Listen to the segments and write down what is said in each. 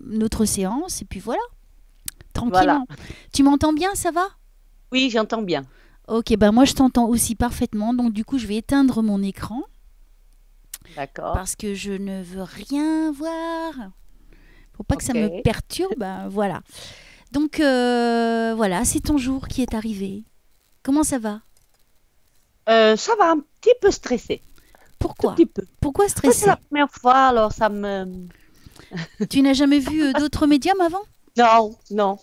notre séance et puis voilà, Voilà. tranquillement. Tu m'entends bien, ça va? Oui, j'entends bien. Ok, ben moi je t'entends aussi parfaitement, donc du coup je vais éteindre mon écran D'accord. parce que je ne veux rien voir. Faut pas que ça Ok. me perturbe, hein, voilà. Donc voilà, c'est ton jour qui est arrivé. Comment ça va? Ça va un petit peu stressé. Tout Pourquoi? petit peu. Pourquoi Parce que c'est la stresser? première fois, alors ça me... Tu n'as jamais vu d'autres médiums avant? Non, non,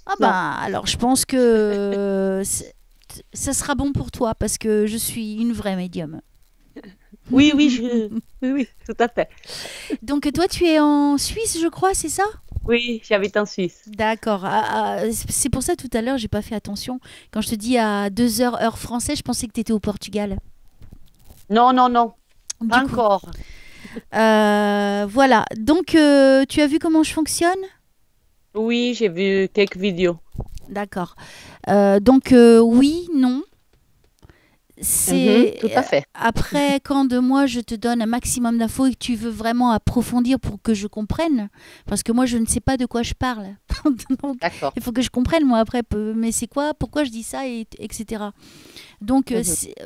Ah non. bah alors je pense que ça sera bon pour toi parce que je suis une vraie médium. Oui, oui, oui, oui, tout à fait. Donc toi tu es en Suisse je crois, c'est ça? Oui, j'habite en Suisse. D'accord. C'est pour ça tout à l'heure j'ai pas fait attention. Quand je te dis à 2 heures heure française, je pensais que tu étais au Portugal. Non, non, non, Du pas coup, encore. voilà. Donc tu as vu comment je fonctionne? Oui, j'ai vu quelques vidéos. D'accord. Donc oui, non. Mhm, C'est tout à fait. après quand de moi je te donne un maximum d'infos et que tu veux vraiment approfondir pour que je comprenne, parce que moi je ne sais pas de quoi je parle. Donc D'accord. il faut que je comprenne moi après, mais c'est quoi, pourquoi je dis ça, etc. Donc Mhm,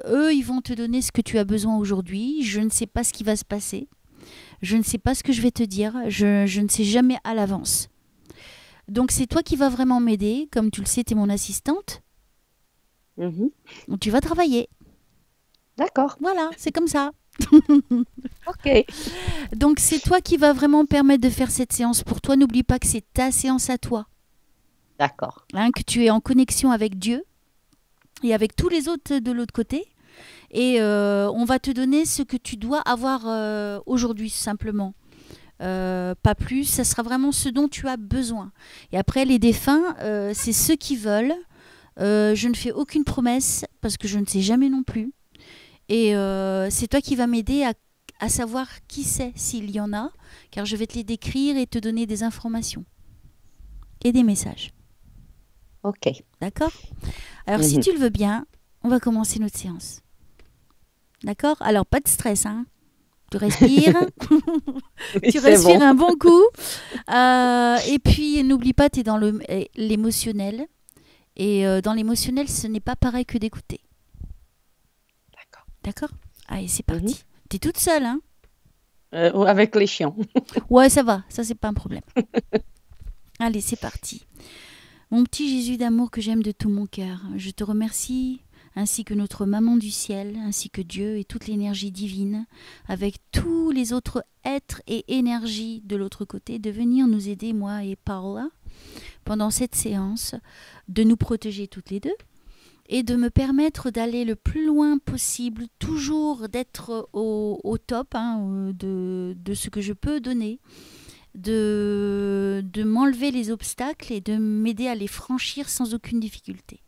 eux ils vont te donner ce que tu as besoin aujourd'hui. Je ne sais pas ce qui va se passer. Je ne sais pas ce que je vais te dire. Je ne sais jamais à l'avance. Donc c'est toi qui vas vraiment m'aider. Comme tu le sais, tu es mon assistante. mhm. Donc tu vas travailler. D'accord. Voilà, c'est comme ça. Ok. Donc c'est toi qui va vraiment permettre de faire cette séance pour toi. N'oublie pas que c'est ta séance à toi, D'accord. hein, que tu es en connexion avec Dieu et avec tous les autres de l'autre côté. Et on va te donner ce que tu dois avoir aujourd'hui simplement. Pas plus, ça sera vraiment ce dont tu as besoin. Et après, les défunts, c'est ceux qui veulent. Je ne fais aucune promesse parce que je ne sais jamais non plus. Et c'est toi qui vas m'aider à savoir qui c'est, s'il y en a, car je vais te les décrire et te donner des informations et des messages. Ok. D'accord? Alors, si Mhm. tu le veux bien, on va commencer notre séance. D'accord? Alors, pas de stress, hein? Tu respires, Oui, tu c'est respires bon. un bon coup. Et puis, n'oublie pas, tu es dans l'émotionnel. Et dans l'émotionnel, ce n'est pas pareil que d'écouter. D'accord. D'accord? Allez, c'est Mhm. parti. T'es toute seule, hein? Avec les chiens. Ouais, ça va. Ça, c'est pas un problème. Allez, c'est parti. Mon petit Jésus d'amour que j'aime de tout mon cœur, je te remercie, ainsi que notre maman du ciel, ainsi que Dieu et toute l'énergie divine, avec tous les autres êtres et énergies de l'autre côté, de venir nous aider, moi et Paola, pendant cette séance, de nous protéger toutes les deux et de me permettre d'aller le plus loin possible, toujours d'être au top, hein, de ce que je peux donner, de m'enlever les obstacles et de m'aider à les franchir sans aucune difficulté.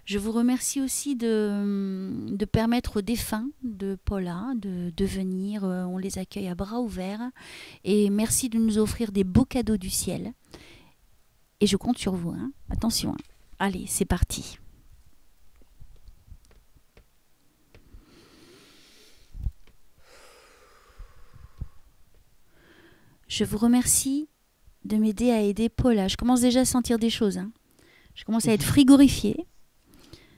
Je vous remercie aussi de permettre aux défunts de Paula de venir. On les accueille à bras ouverts. Et merci de nous offrir des beaux cadeaux du ciel. Et je compte sur vous. Hein. Attention. Hein. Allez, c'est parti. Je vous remercie de m'aider à aider Paula. Je commence déjà à sentir des choses. Hein. Je commence à être frigorifiée.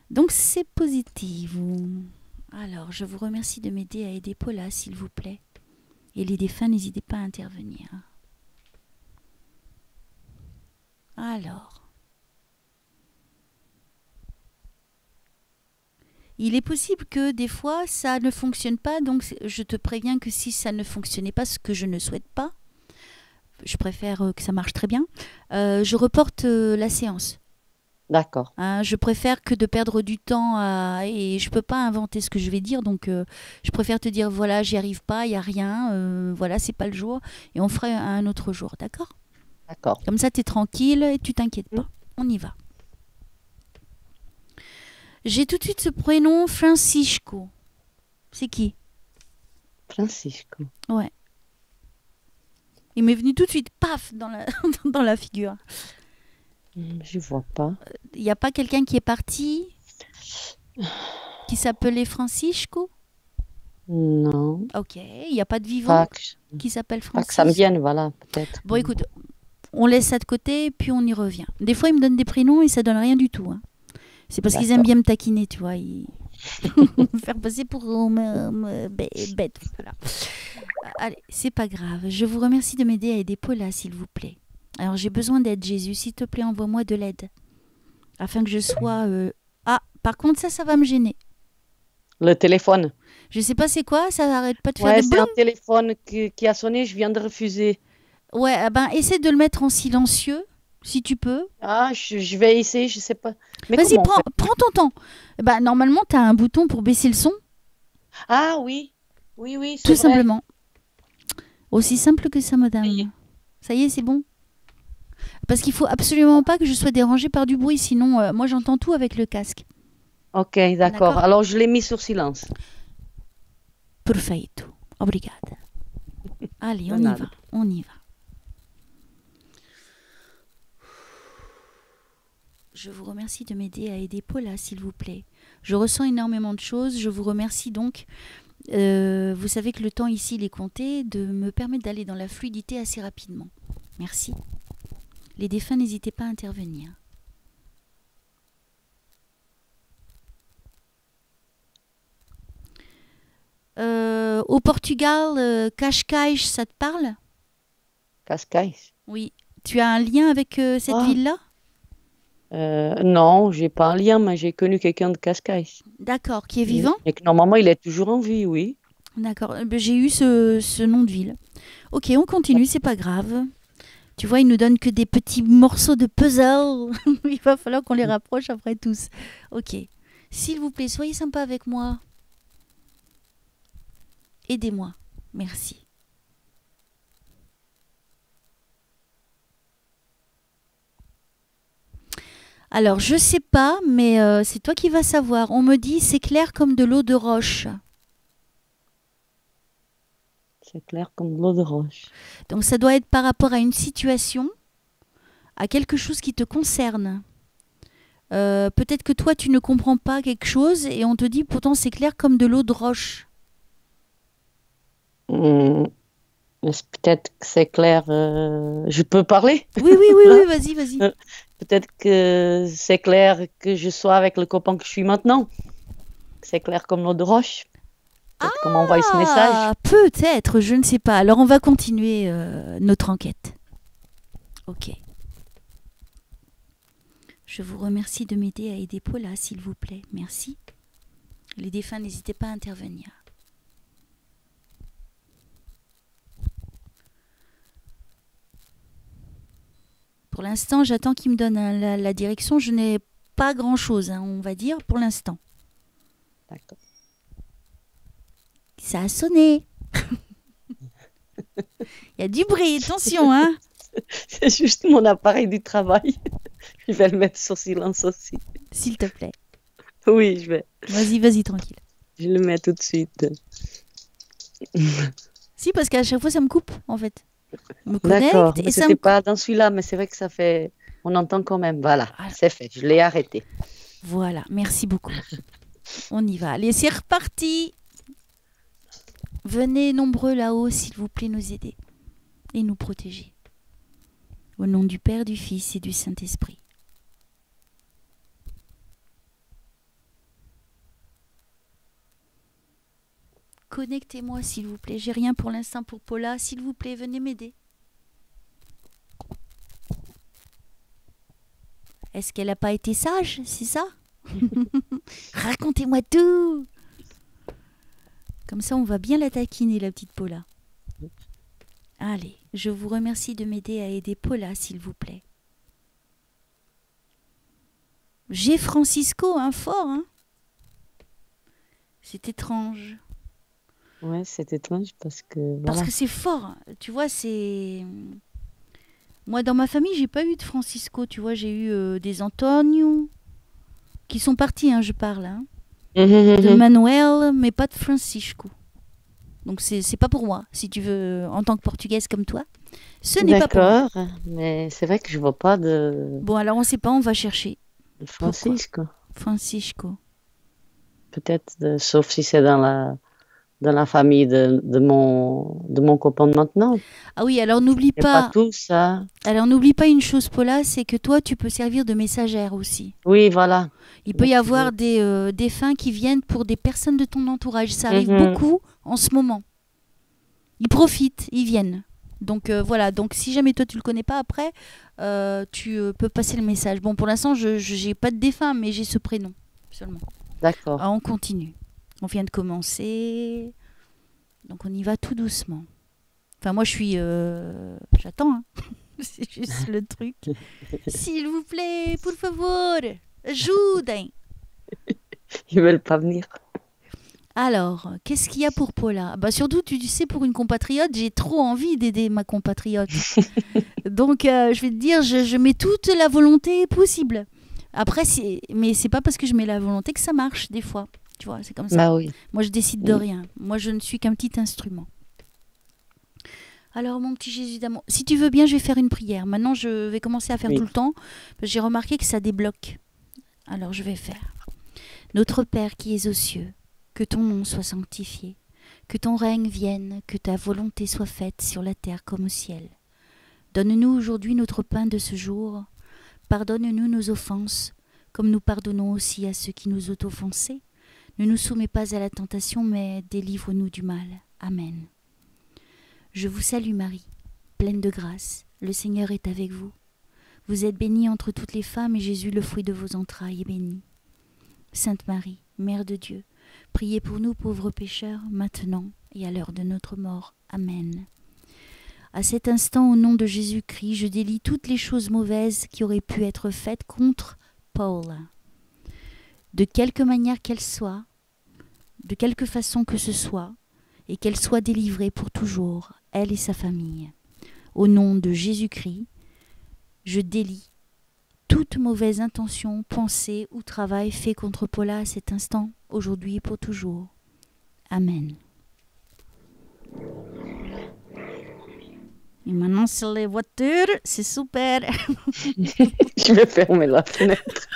Donc c'est positif. Alors, je vous remercie de m'aider à aider Paula, s'il vous plaît. Et les défunts, n'hésitez pas à intervenir. Alors, il est possible que des fois, ça ne fonctionne pas. Donc, je te préviens que si ça ne fonctionnait pas, ce que je ne souhaite pas, je préfère que ça marche très bien, je reporte la séance. D'accord. Hein, je préfère que de perdre du temps et je peux pas inventer ce que je vais dire, donc je préfère te dire voilà, j'y arrive pas, il y a rien, voilà, c'est pas le jour et on fera un autre jour, d'accord? D'accord. Comme ça, tu es tranquille et tu t'inquiètes Mhm. pas. On y va. J'ai tout de suite ce prénom Francisco. C'est qui? Francisco. Ouais. Il m'est venu tout de suite, paf, dans la figure. Je vois pas. Il n'y a pas quelqu'un qui est parti qui s'appelait Francisco? Non. Ok. Il n'y a pas de vivant Pas que, qui s'appelle pas que ça me Francisco? vienne, voilà, peut-être. Bon, écoute, on laisse ça de côté, puis on y revient. Des fois, ils me donnent des prénoms et ça donne rien du tout, hein. C'est parce qu'ils aiment D'accord. bien me taquiner, tu vois. Ils me faire passer pour bête. Voilà. Allez, c'est pas grave. Je vous remercie de m'aider à aider Paula, s'il vous plaît. Alors, j'ai besoin d'aide, Jésus. S'il te plaît, envoie-moi de l'aide. Afin que je sois... Ah, par contre, ça va me gêner. Le téléphone. Je sais pas c'est quoi, ça arrête pas de faire Ouais, des c'est boum. un téléphone qui a sonné, je viens de refuser. Ouais, ah ben, essaie de le mettre en silencieux, si tu peux. Ah, je vais essayer, je sais pas. Mais Vas-y, comment on fait? prends ton temps. Bah, normalement, tu as un bouton pour baisser le son, Ah oui, oui, oui, c'est tout vrai. simplement. Aussi simple que ça, Ça y est. madame. Ça y est, c'est bon. Parce qu'il faut absolument pas que je sois dérangée par du bruit, sinon, moi, j'entends tout avec le casque. Ok, d'accord. D'accord? Alors, je l'ai mis sur silence. Perfeito. Obrigada. Allez, De on y nada. va. On y va. Je vous remercie de m'aider à aider Paula, s'il vous plaît. Je ressens énormément de choses. Je vous remercie donc. Vous savez que le temps ici, il est compté, de me permettre d'aller dans la fluidité assez rapidement. Merci. Les défunts, n'hésitez pas à intervenir. Au Portugal, Cascais, ça te parle? Cascais. Oui. Tu as un lien avec cette Ah, ville-là? non, j'ai pas un lien, mais j'ai connu quelqu'un de Cascais. D'accord. Qui est Oui. vivant? Et que normalement, il est toujours en vie, oui. D'accord. J'ai eu ce nom de ville. Ok, on continue, c'est pas grave. Tu vois, ils nous donnent que des petits morceaux de puzzle. Il va falloir qu'on les rapproche après tous. Ok. S'il vous plaît, soyez sympa avec moi. Aidez-moi. Merci. Alors, je sais pas, mais c'est toi qui vas savoir. On me dit c'est clair comme de l'eau de roche. C'est clair comme de l'eau de roche. Donc, ça doit être par rapport à une situation, à quelque chose qui te concerne. Peut-être que toi, tu ne comprends pas quelque chose et on te dit pourtant c'est clair comme de l'eau de roche. Hmm, peut-être que c'est clair. Je peux parler? Oui, oui, oui, oui, vas-y, vas-y. Euh, Peut-être que c'est clair que je sois avec le copain que je suis maintenant. C'est clair comme l'eau de roche. Peut-être qu'on m'envoie ce message. Ah, peut-être, je ne sais pas. Alors, on va continuer notre enquête. Ok. Je vous remercie de m'aider à aider Paula, s'il vous plaît. Merci. Les défunts, n'hésitez pas à intervenir. Pour l'instant, j'attends qu'il me donne la direction. Je n'ai pas grand-chose, hein, on va dire, pour l'instant. D'accord. Ça a sonné. Il y a du bruit, attention, hein. C'est juste mon appareil du travail. Je vais le mettre sur silence aussi. S'il te plaît. Oui, je vais. Vas-y, vas-y, tranquille. Je le mets tout de suite. Si, parce qu'à chaque fois, ça me coupe, en fait. Je me D'accord. connecte et Mais ça c'était me coupe. pas dans celui-là, mais c'est vrai que ça fait. On entend quand même. Voilà, Voilà. c'est fait. Je l'ai arrêté. Voilà, merci beaucoup. On y va. Allez, c'est reparti. Venez nombreux là-haut, s'il vous plaît, nous aider et nous protéger. Au nom du Père, du Fils et du Saint-Esprit. Connectez-moi, s'il vous plaît. J'ai rien pour l'instant pour Paula. S'il vous plaît, venez m'aider. Est-ce qu'elle n'a pas été sage, c'est ça? Racontez-moi tout. Comme ça, on va bien la taquiner, la petite Paula. Allez, je vous remercie de m'aider à aider Paula, s'il vous plaît. J'ai Francisco, un fort, hein? C'est étrange. Ouais, c'est étrange parce que Parce voilà. que c'est fort. Tu vois, c'est... Moi, dans ma famille, j'ai pas eu de Francisco, tu vois. J'ai eu des Antonio, qui sont partis, hein, je parle, hein. De Manuel, mais pas de Francisco. Donc, c'est pas pour moi, si tu veux, en tant que portugaise comme toi. Ce n'est pas pour moi. D'accord, mais c'est vrai que je vois pas de Bon, alors, on sait pas, on va chercher. Pourquoi? Francisco. Francisco. Peut-être, sauf si c'est dans dans la famille de mon copain de maintenant. Ah oui, alors n'oublie Et pas pas, tous, hein. alors n'oublie pas une chose, Paula, c'est que toi, tu peux servir de messagère aussi. Oui, voilà. Il peut y Merci avoir beaucoup. des défunts qui viennent pour des personnes de ton entourage. Ça arrive Mhm. beaucoup en ce moment. Ils profitent, ils viennent. Donc voilà, donc si jamais toi tu le connais pas après, tu peux passer le message. Bon, pour l'instant, je n'ai pas de défunt, mais j'ai ce prénom seulement. D'accord. Ah, on continue. On vient de commencer. Donc on y va tout doucement. Enfin, moi je suis... j'attends, hein. C'est juste le truc. S'il vous plaît, por favor, ajudem. Ils veulent pas venir. Alors, qu'est-ce qu'il y a pour Paula? Bah surtout, tu sais, pour une compatriote, j'ai trop envie d'aider ma compatriote. Donc, je vais te dire, je mets toute la volonté possible. Après, mais c'est pas parce que je mets la volonté que ça marche, des fois. Tu vois, c'est comme ça. Bah oui. Moi, je décide de rien. Moi, je ne suis qu'un petit instrument. Alors, mon petit Jésus d'amour, si tu veux bien, je vais faire une prière. Maintenant, je vais commencer à faire Oui. tout le temps, parce que j'ai remarqué que ça débloque. Alors, je vais faire. Notre Père qui es aux cieux, que ton nom soit sanctifié, que ton règne vienne, que ta volonté soit faite sur la terre comme au ciel. Donne-nous aujourd'hui notre pain de ce jour. Pardonne-nous nos offenses, comme nous pardonnons aussi à ceux qui nous ont offensés. Ne nous soumets pas à la tentation, mais délivre-nous du mal. Amen. Je vous salue Marie, pleine de grâce, le Seigneur est avec vous. Vous êtes bénie entre toutes les femmes, et Jésus, le fruit de vos entrailles, est béni. Sainte Marie, Mère de Dieu, priez pour nous pauvres pécheurs, maintenant et à l'heure de notre mort. Amen. À cet instant, au nom de Jésus-Christ, je délie toutes les choses mauvaises qui auraient pu être faites contre Paula. De quelque manière qu'elle soit, de quelque façon que ce soit, et qu'elle soit délivrée pour toujours, elle et sa famille. Au nom de Jésus-Christ, je délie toute mauvaise intention, pensée ou travail fait contre Paula à cet instant, aujourd'hui et pour toujours. Amen. Et maintenant, sur les voitures, c'est super. Je vais fermer la fenêtre.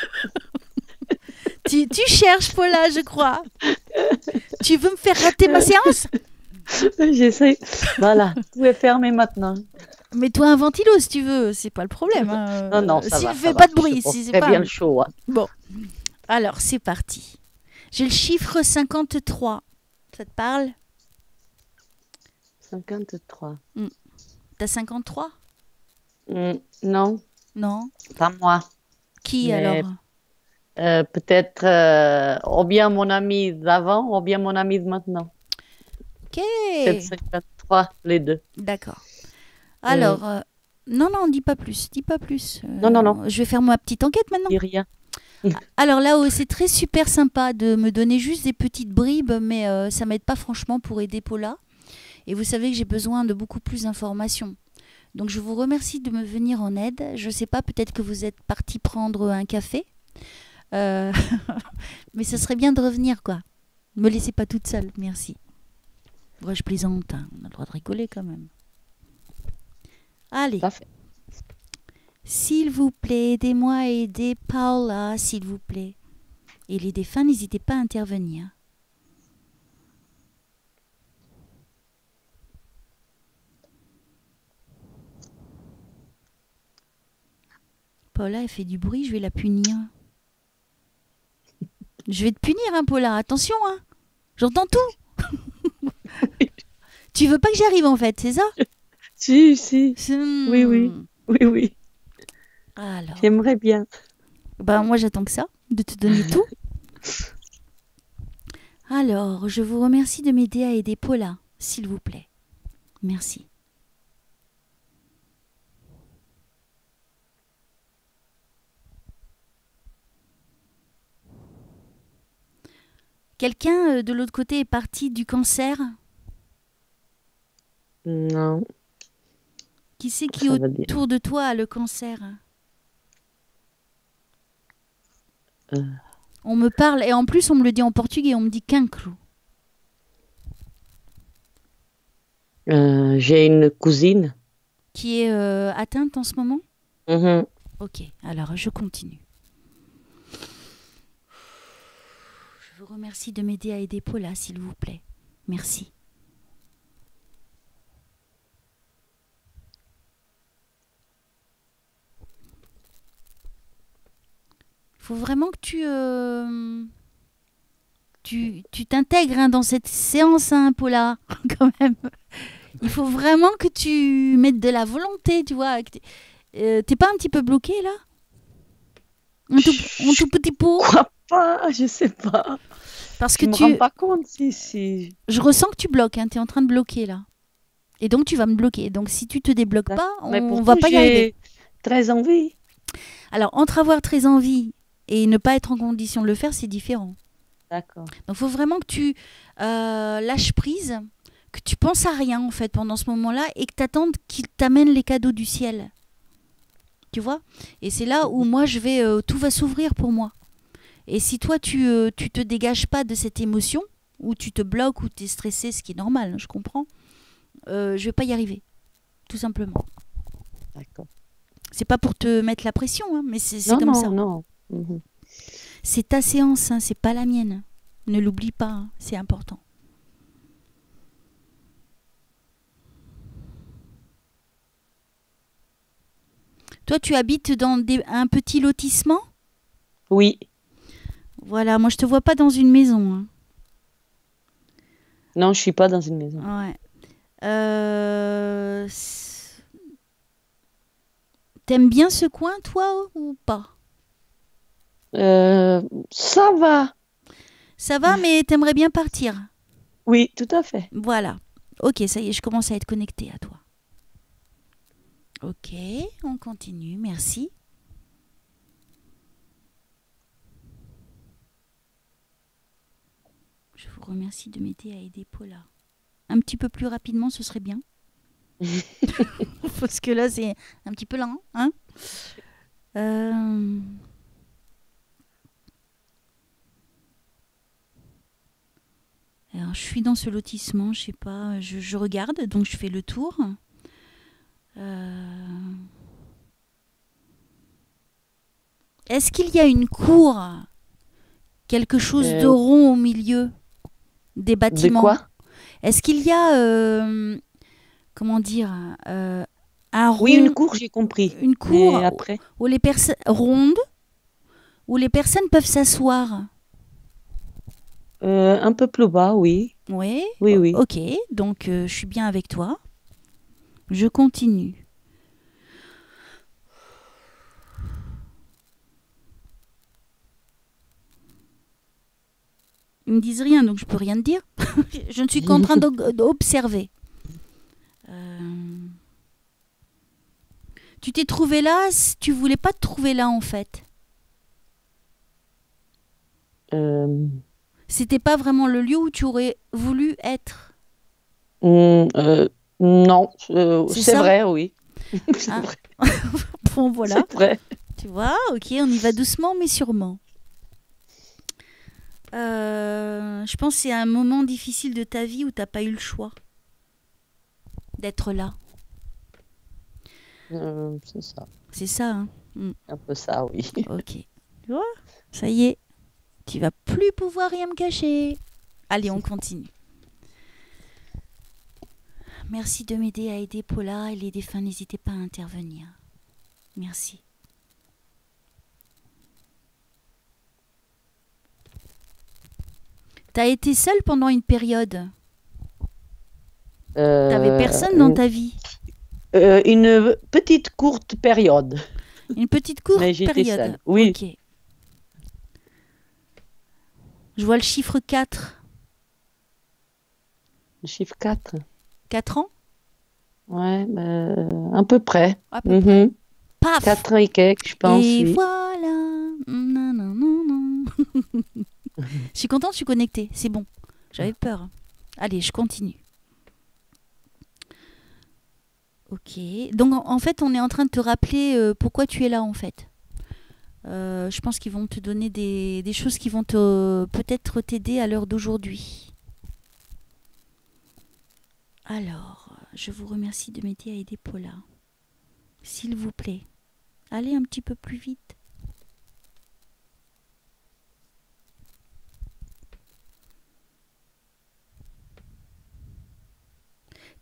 Tu cherches, Paula, je crois. Tu veux me faire rater ma séance? J'essaie. Voilà, tout est fermé maintenant. Mets-toi un ventilo si tu veux, c'est pas le problème. Hein. Non, non, ça S'il va. ne fait Ça pas va. de bruit, Je porte si c'est très pas. bien le chaud. Hein. Bon, alors c'est parti. J'ai le chiffre 53. Ça te parle? 53. T'as 53? Non, Non. pas moi. Qui Mais alors? peut-être ou bien mon ami d'avant ou bien mon ami de maintenant. Ok. Peut-être 53, les deux. D'accord. Alors, non, non, dis pas plus. Dis pas plus. Non. Je vais faire ma petite enquête maintenant. Dis rien. Alors là, c'est très super sympa de me donner juste des petites bribes, mais ça m'aide pas franchement pour aider Paula. Et vous savez que j'ai besoin de beaucoup plus d'informations. Donc je vous remercie de me venir en aide. Je sais pas, peut-être que vous êtes parti prendre un café. Mais ce serait bien de revenir, quoi. Ne me laissez pas toute seule, merci. Ouais, je plaisante, hein. On a le droit de rigoler quand même. Allez. Parfait. S'il vous plaît, aidez-moi à aider Paula, s'il vous plaît. Et les défunts, n'hésitez pas à intervenir. Paula, elle fait du bruit, je vais la punir. Je vais te punir, hein, Paula, attention, hein. J'entends tout. Tu veux pas que j'arrive, en fait, c'est ça? Si. Oui. Alors, J'aimerais bien. ben moi j'attends que ça, de te donner tout. Alors, je vous remercie de m'aider à aider Paula, s'il vous plaît. Merci. Quelqu'un de l'autre côté est parti du cancer? Non. Qui c'est qui Ça va bien. autour de toi a le cancer? On me parle, et en plus on me le dit en portugais, on me dit cancro. J'ai une cousine. Qui est atteinte en ce moment? Mhm. Ok, alors je continue. Je vous remercie de m'aider à aider Paula, s'il vous plaît. Merci. Il faut vraiment que tu t'intègres hein, dans cette séance, hein, Paula, quand même. Il faut vraiment que tu mettes de la volonté, tu vois. T'es pas un petit peu bloqué, là? Un Je tout petit peu? crois pas, je sais pas. Parce que Je me rends pas compte si... Je ressens que tu bloques, hein, tu es en train de bloquer, là. Et donc, tu vas me bloquer. Donc, si tu te débloques pas, Mais on pourtant, va pas y arriver. j'ai très envie. Alors, entre avoir très envie et ne pas être en condition de le faire, c'est différent. D'accord. Donc, il faut vraiment que tu lâches prise, que tu penses à rien, en fait, pendant ce moment-là, et que tu attendes qu'il t'amène les cadeaux du ciel. Tu vois? Et c'est là où moi, tout va s'ouvrir pour moi. Et si toi, tu te dégages pas de cette émotion, ou tu te bloques, ou tu es stressé, ce qui est normal, hein, je comprends, je vais pas y arriver. Tout simplement. D'accord. C'est pas pour te mettre la pression, hein, mais c'est Non, comme non, ça. non. Mhm. C'est ta séance, hein, c'est pas la mienne. Ne l'oublie pas, hein, c'est important. Toi, tu habites dans un petit lotissement? Oui. Voilà, moi je te vois pas dans une maison. Hein. Non, je suis pas dans une maison. Ouais. T'aimes bien ce coin, toi, ou pas? Ça va. Ça va, mais t'aimerais bien partir. Oui, tout à fait. Voilà. Ok, ça y est, je commence à être connectée à toi. Ok, on continue, merci. Je vous remercie de m'aider à aider Paula. Un petit peu plus rapidement, ce serait bien. Parce que là, c'est un petit peu lent. Hein Alors, je suis dans ce lotissement, je sais pas, je regarde, donc je fais le tour. Est-ce qu'il y a une cour, quelque chose de rond au milieu des bâtiments? De quoi? Est-ce qu'il y a, comment dire, un Oui, une rond, cour, j'ai compris. une Mais cour après, où les personnes ronde où les personnes peuvent s'asseoir? un peu plus bas, oui. Oui, Oui, oui. ok, donc je suis bien avec toi. Je continue. Ils me disent rien, donc je peux rien te dire. Je ne suis qu'en train d'observer. Tu t'es trouvé là, tu voulais pas te trouver là en fait. Euh, C'était pas vraiment le lieu où tu aurais voulu être. hum, non, C'est c'est ça? vrai, oui. C'est Hein? vrai. Bon voilà, C'est vrai. tu vois, ok, on y va doucement mais sûrement. Je pense que c'est un moment difficile de ta vie où t'as pas eu le choix d'être là. C'est ça. C'est ça, hein? Un peu ça, oui. Ok. Tu vois? Ça y est, tu vas plus pouvoir rien me cacher. Allez, on continue. Merci de m'aider à aider Paula et les défunts, n'hésitez pas à intervenir. Merci. T'as été seule pendant une période. T'avais personne dans ta vie. Une petite courte période. Une petite courte Mais j'étais période. seule. Oui. Ok. Je vois le chiffre 4. Le chiffre 4. 4 ans? Ouais, à peu près. À peu près. Paf! 4 ans et quelques, je pense, Et oui. voilà. Nanana. Je suis contente, je suis connectée. C'est bon. J'avais peur. Allez, je continue. Ok. Donc, en fait, on est en train de te rappeler pourquoi tu es là, en fait. Je pense qu'ils vont te donner des choses qui vont peut-être t'aider à l'heure d'aujourd'hui. Alors, je vous remercie de m'aider à aider Paula. S'il vous plaît, allez un petit peu plus vite.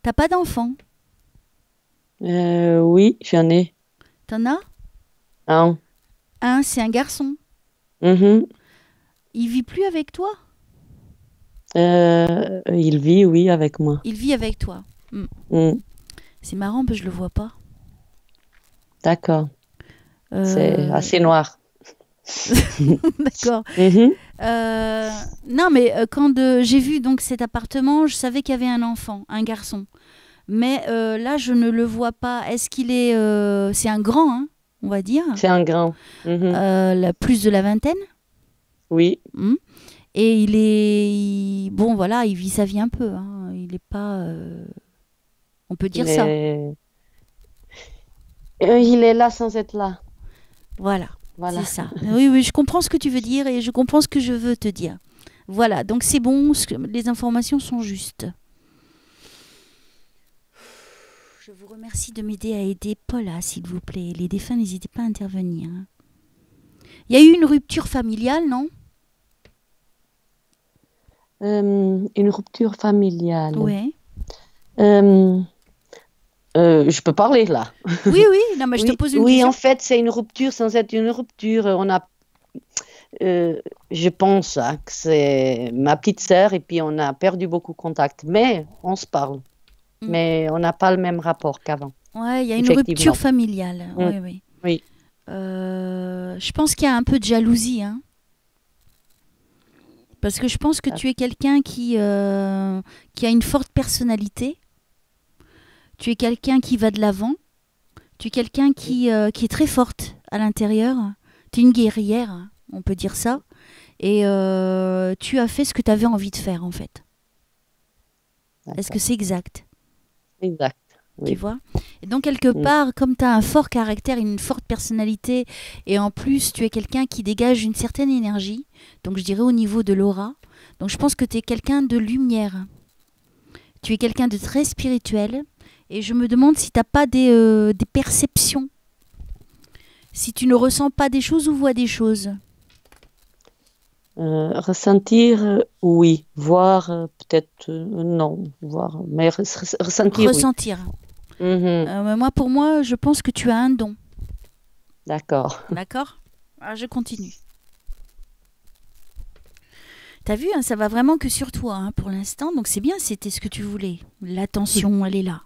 T'as pas d'enfant? Oui, j'en ai T'en as? un. Un, c'est un garçon. Mhm. Il vit plus avec toi? Il vit, oui, avec moi. Il vit avec toi. Hmm. Mm. C'est marrant parce que je le vois pas. D'accord. C'est Euh, assez noir. D'accord. Mhm. Non, mais quand j'ai vu donc cet appartement, je savais qu'il y avait un enfant, un garçon. Mais là, je ne le vois pas. Est-ce qu'il est... c'est un grand, hein, on va dire. C'est un grand. Mhm. Plus de la vingtaine. Oui, Hmm. Et il est... bon, voilà, il vit sa vie un peu. Hein. Il n'est pas... on peut dire ça. mais il est là sans être là. Voilà, c'est Voilà. ça. Oui, oui, je comprends ce que tu veux dire et je comprends ce que je veux te dire. Voilà, donc c'est bon, les informations sont justes. Je vous remercie de m'aider à aider Paula, s'il vous plaît. Les défunts, n'hésitez pas à intervenir. Il y a eu une rupture familiale, non? Une rupture familiale. Ouais. Euh, je peux parler là. Oui, oui, non, mais je te Oui, pose une oui, question. en fait, c'est une rupture sans être une rupture. Je pense hein, que c'est ma petite sœur et puis on a perdu beaucoup de contact. Mais on se parle. Mm. Mais on n'a pas le même rapport qu'avant, Ouais, il y a une rupture effectivement. familiale. Mm, Oui, oui. oui, Je pense qu'il y a un peu de jalousie, hein. Parce que je pense que ah, tu es quelqu'un qui a une forte personnalité. Tu es quelqu'un qui va de l'avant. Tu es quelqu'un qui est très forte à l'intérieur. Tu es une guerrière, on peut dire ça. Et tu as fait ce que tu avais envie de faire, en fait. Est-ce que d'accord. c'est exact? Exact. Tu Oui. vois? Et donc, quelque Mm, part, comme tu as un fort caractère, une forte personnalité, et en plus, tu es quelqu'un qui dégage une certaine énergie, donc je dirais au niveau de l'aura. Donc, je pense que tu es quelqu'un de lumière. Tu es quelqu'un de très spirituel. Et je me demande si tu n'as pas des perceptions, si tu ne ressens pas des choses ou vois des choses. ressentir, oui. Voir, peut-être, non. Voir, mais ressentir, oui. Ressentir. Mhm. Pour moi, je pense que tu as un don. D'accord. D'accord? Alors, je continue. T'as vu, hein, ça va vraiment que sur toi hein, pour l'instant. Donc c'est bien, c'était ce que tu voulais. L'attention, elle est là.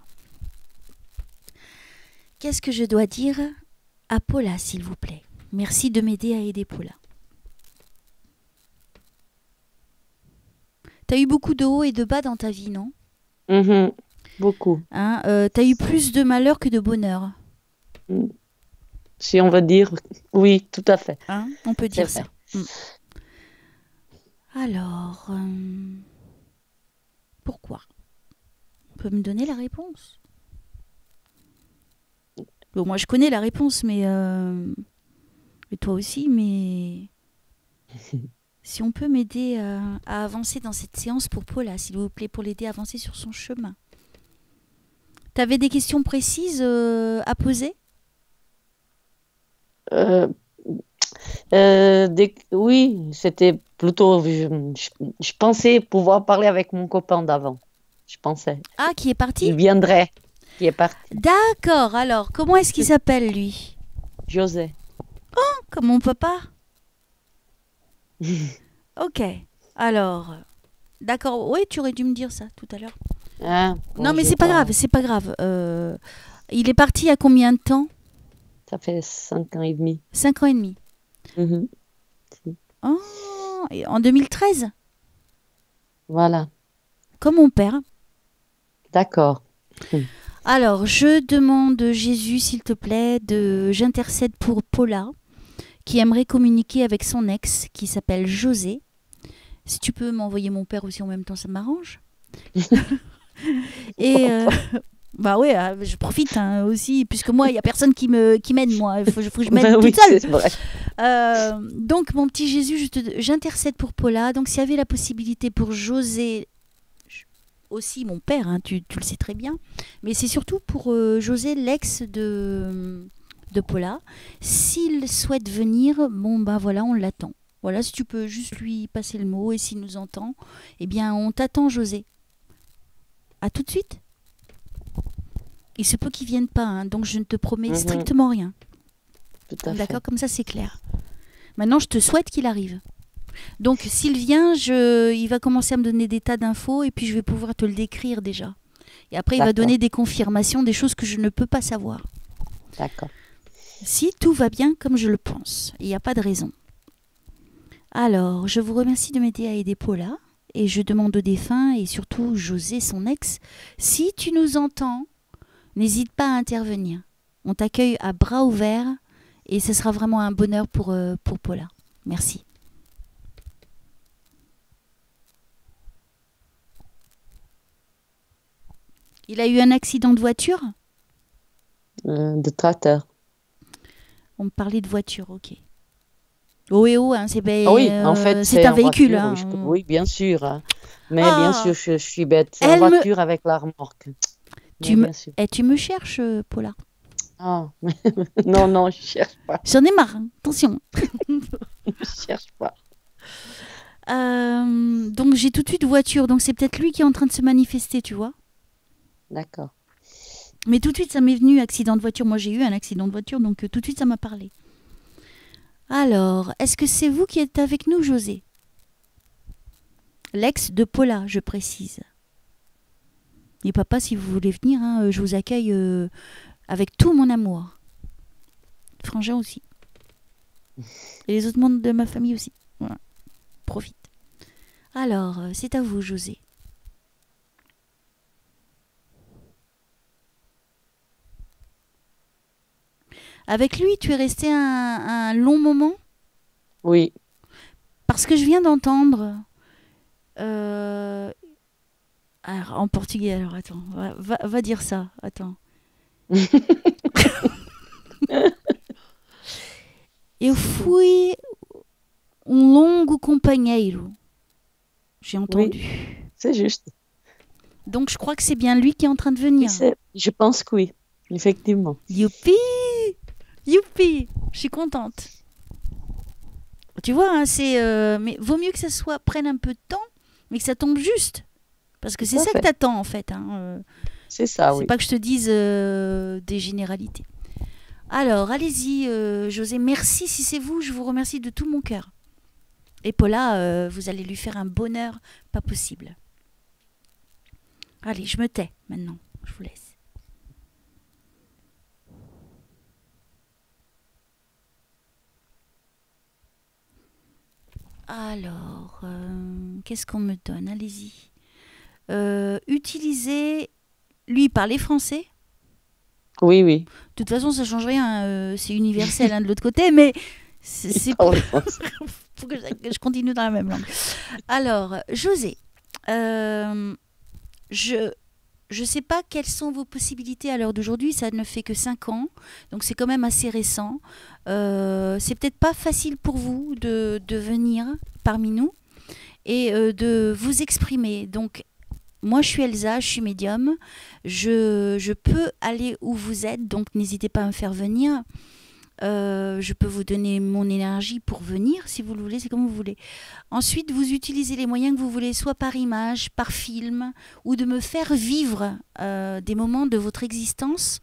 Qu'est-ce que je dois dire à Paula, s'il vous plaît? Merci de m'aider à aider Paula. T'as eu beaucoup de hauts et de bas dans ta vie, non? Mhm. Beaucoup. Hein, t'as eu plus de malheur que de bonheur. Mm. Si on va dire, oui, tout à fait. Hein, on peut C'est dire ça. vrai. Mm. Alors, pourquoi? On peut me donner la réponse? Bon, moi, je connais la réponse, et toi aussi, mais si on peut m'aider à avancer dans cette séance pour Paula, s'il vous plaît, pour l'aider à avancer sur son chemin. T'avais des questions précises à poser? Euh, oui, c'était plutôt. Je pensais pouvoir parler avec mon copain d'avant. Je pensais. Ah, qui est parti? Il viendrait. Qui est parti. D'accord, alors, comment est-ce qu'il s'appelle, lui? José. Comme mon papa? Ok, alors, d'accord, oui, tu aurais dû me dire ça tout à l'heure. Hein, Non, bon, mais j'ai c'est pas pas. grave, c'est pas grave. Il est parti il y a combien de temps? Ça fait 5 ans et demi. 5 ans et demi. Mhm. Oh, et en 2013? Voilà. Comme mon père. D'accord. Alors, je demande, Jésus, s'il te plaît, j'intercède pour Paula, qui aimerait communiquer avec son ex, qui s'appelle José. Si tu peux m'envoyer mon père aussi en même temps, ça m'arrange. Et bah ouais, je profite hein, aussi, puisque moi, il n'y a personne qui m'aide, moi. Il faut que je m'aide Ben oui, toute seule. c'est vrai. Donc, mon petit Jésus, j'intercède pour Paula. Donc, s'il y avait la possibilité pour José, aussi mon père, hein, tu le sais très bien, mais c'est surtout pour José, l'ex de Paula. S'il souhaite venir, bon, ben voilà, on l'attend. Voilà, si tu peux juste lui passer le mot et s'il nous entend, eh bien, on t'attend, José. À tout de suite. Il se peut qu'il vienne pas, hein, donc je ne te promets Mhm. strictement rien. Tout à fait. D'accord, comme ça c'est clair. Maintenant, je te souhaite qu'il arrive. Donc, s'il vient, il va commencer à me donner des tas d'infos et puis je vais pouvoir te le décrire déjà. Et après, il va D'accord. donner des confirmations, des choses que je ne peux pas savoir. D'accord. Si tout va bien comme je le pense, il n'y a pas de raison. Alors, je vous remercie de m'aider à aider Paula et je demande au défunt et surtout José, son ex, si tu nous entends, n'hésite pas à intervenir. On t'accueille à bras ouverts et ce sera vraiment un bonheur pour Paula. Merci. Il a eu un accident de voiture? De tracteur. On me parlait de voiture, ok. Oh et oh, hein, Ah oui, en fait, c'est c'est un en véhicule. voiture. Hein. Oui, bien sûr. Hein. Mais bien Ah, sûr, je suis bête. C'est en elle me... voiture avec la remorque. Tu Mais me... bien sûr. Eh, tu me cherches, Paula? Ah, non, non, je cherche pas. J'en ai marre, hein. Attention. Je cherche pas. Donc j'ai tout de suite voiture, donc c'est peut-être lui qui est en train de se manifester, tu vois. D'accord. Mais tout de suite ça m'est venu accident de voiture. Moi j'ai eu un accident de voiture, donc tout de suite ça m'a parlé. Alors, est-ce que c'est vous qui êtes avec nous, José? L'ex de Paula, je précise. Et papa, si vous voulez venir, hein, je vous accueille avec tout mon amour. Frangin aussi. Et les autres membres de ma famille aussi. Voilà. Profite. Alors, c'est à vous, José. Avec lui, tu es resté un long moment? Oui. Parce que je viens d'entendre... alors, en portugais, alors attends. Va dire ça. Attends. Eu fui longo companheiro. J'ai entendu. Oui, c'est juste. Donc je crois que c'est bien lui qui est en train de venir. Oui, je pense que oui, effectivement. Youpi! Youpi! Je suis contente. Tu vois, hein, mais vaut mieux que ça prenne un peu de temps, mais que ça tombe juste. Parce que c'est ça que t'attends en fait. Hein. C'est ça, oui. C'est pas que je te dise des généralités. Alors, allez-y, José. Merci si c'est vous. Je vous remercie de tout mon cœur. Et Paula, vous allez lui faire un bonheur pas possible. Allez, je me tais maintenant. Je vous laisse. Alors, qu'est-ce qu'on me donne? Allez-y. Utilisez... Lui, il parlait français? Oui, oui. De toute façon, ça change rien. C'est universel hein, de l'autre côté, mais c'est pour que je continue dans la même langue. Alors, José, je sais pas quelles sont vos possibilités à l'heure d'aujourd'hui. Ça ne fait que 5 ans, donc c'est quand même assez récent. C'est peut-être pas facile pour vous de venir parmi nous et de vous exprimer. Donc, moi, je suis Elsa, je suis médium. Je peux aller où vous êtes, donc n'hésitez pas à me faire venir. Je peux vous donner mon énergie pour venir, si vous le voulez, c'est comme vous voulez. Ensuite, vous utilisez les moyens que vous voulez, soit par image, par film, ou de me faire vivre des moments de votre existence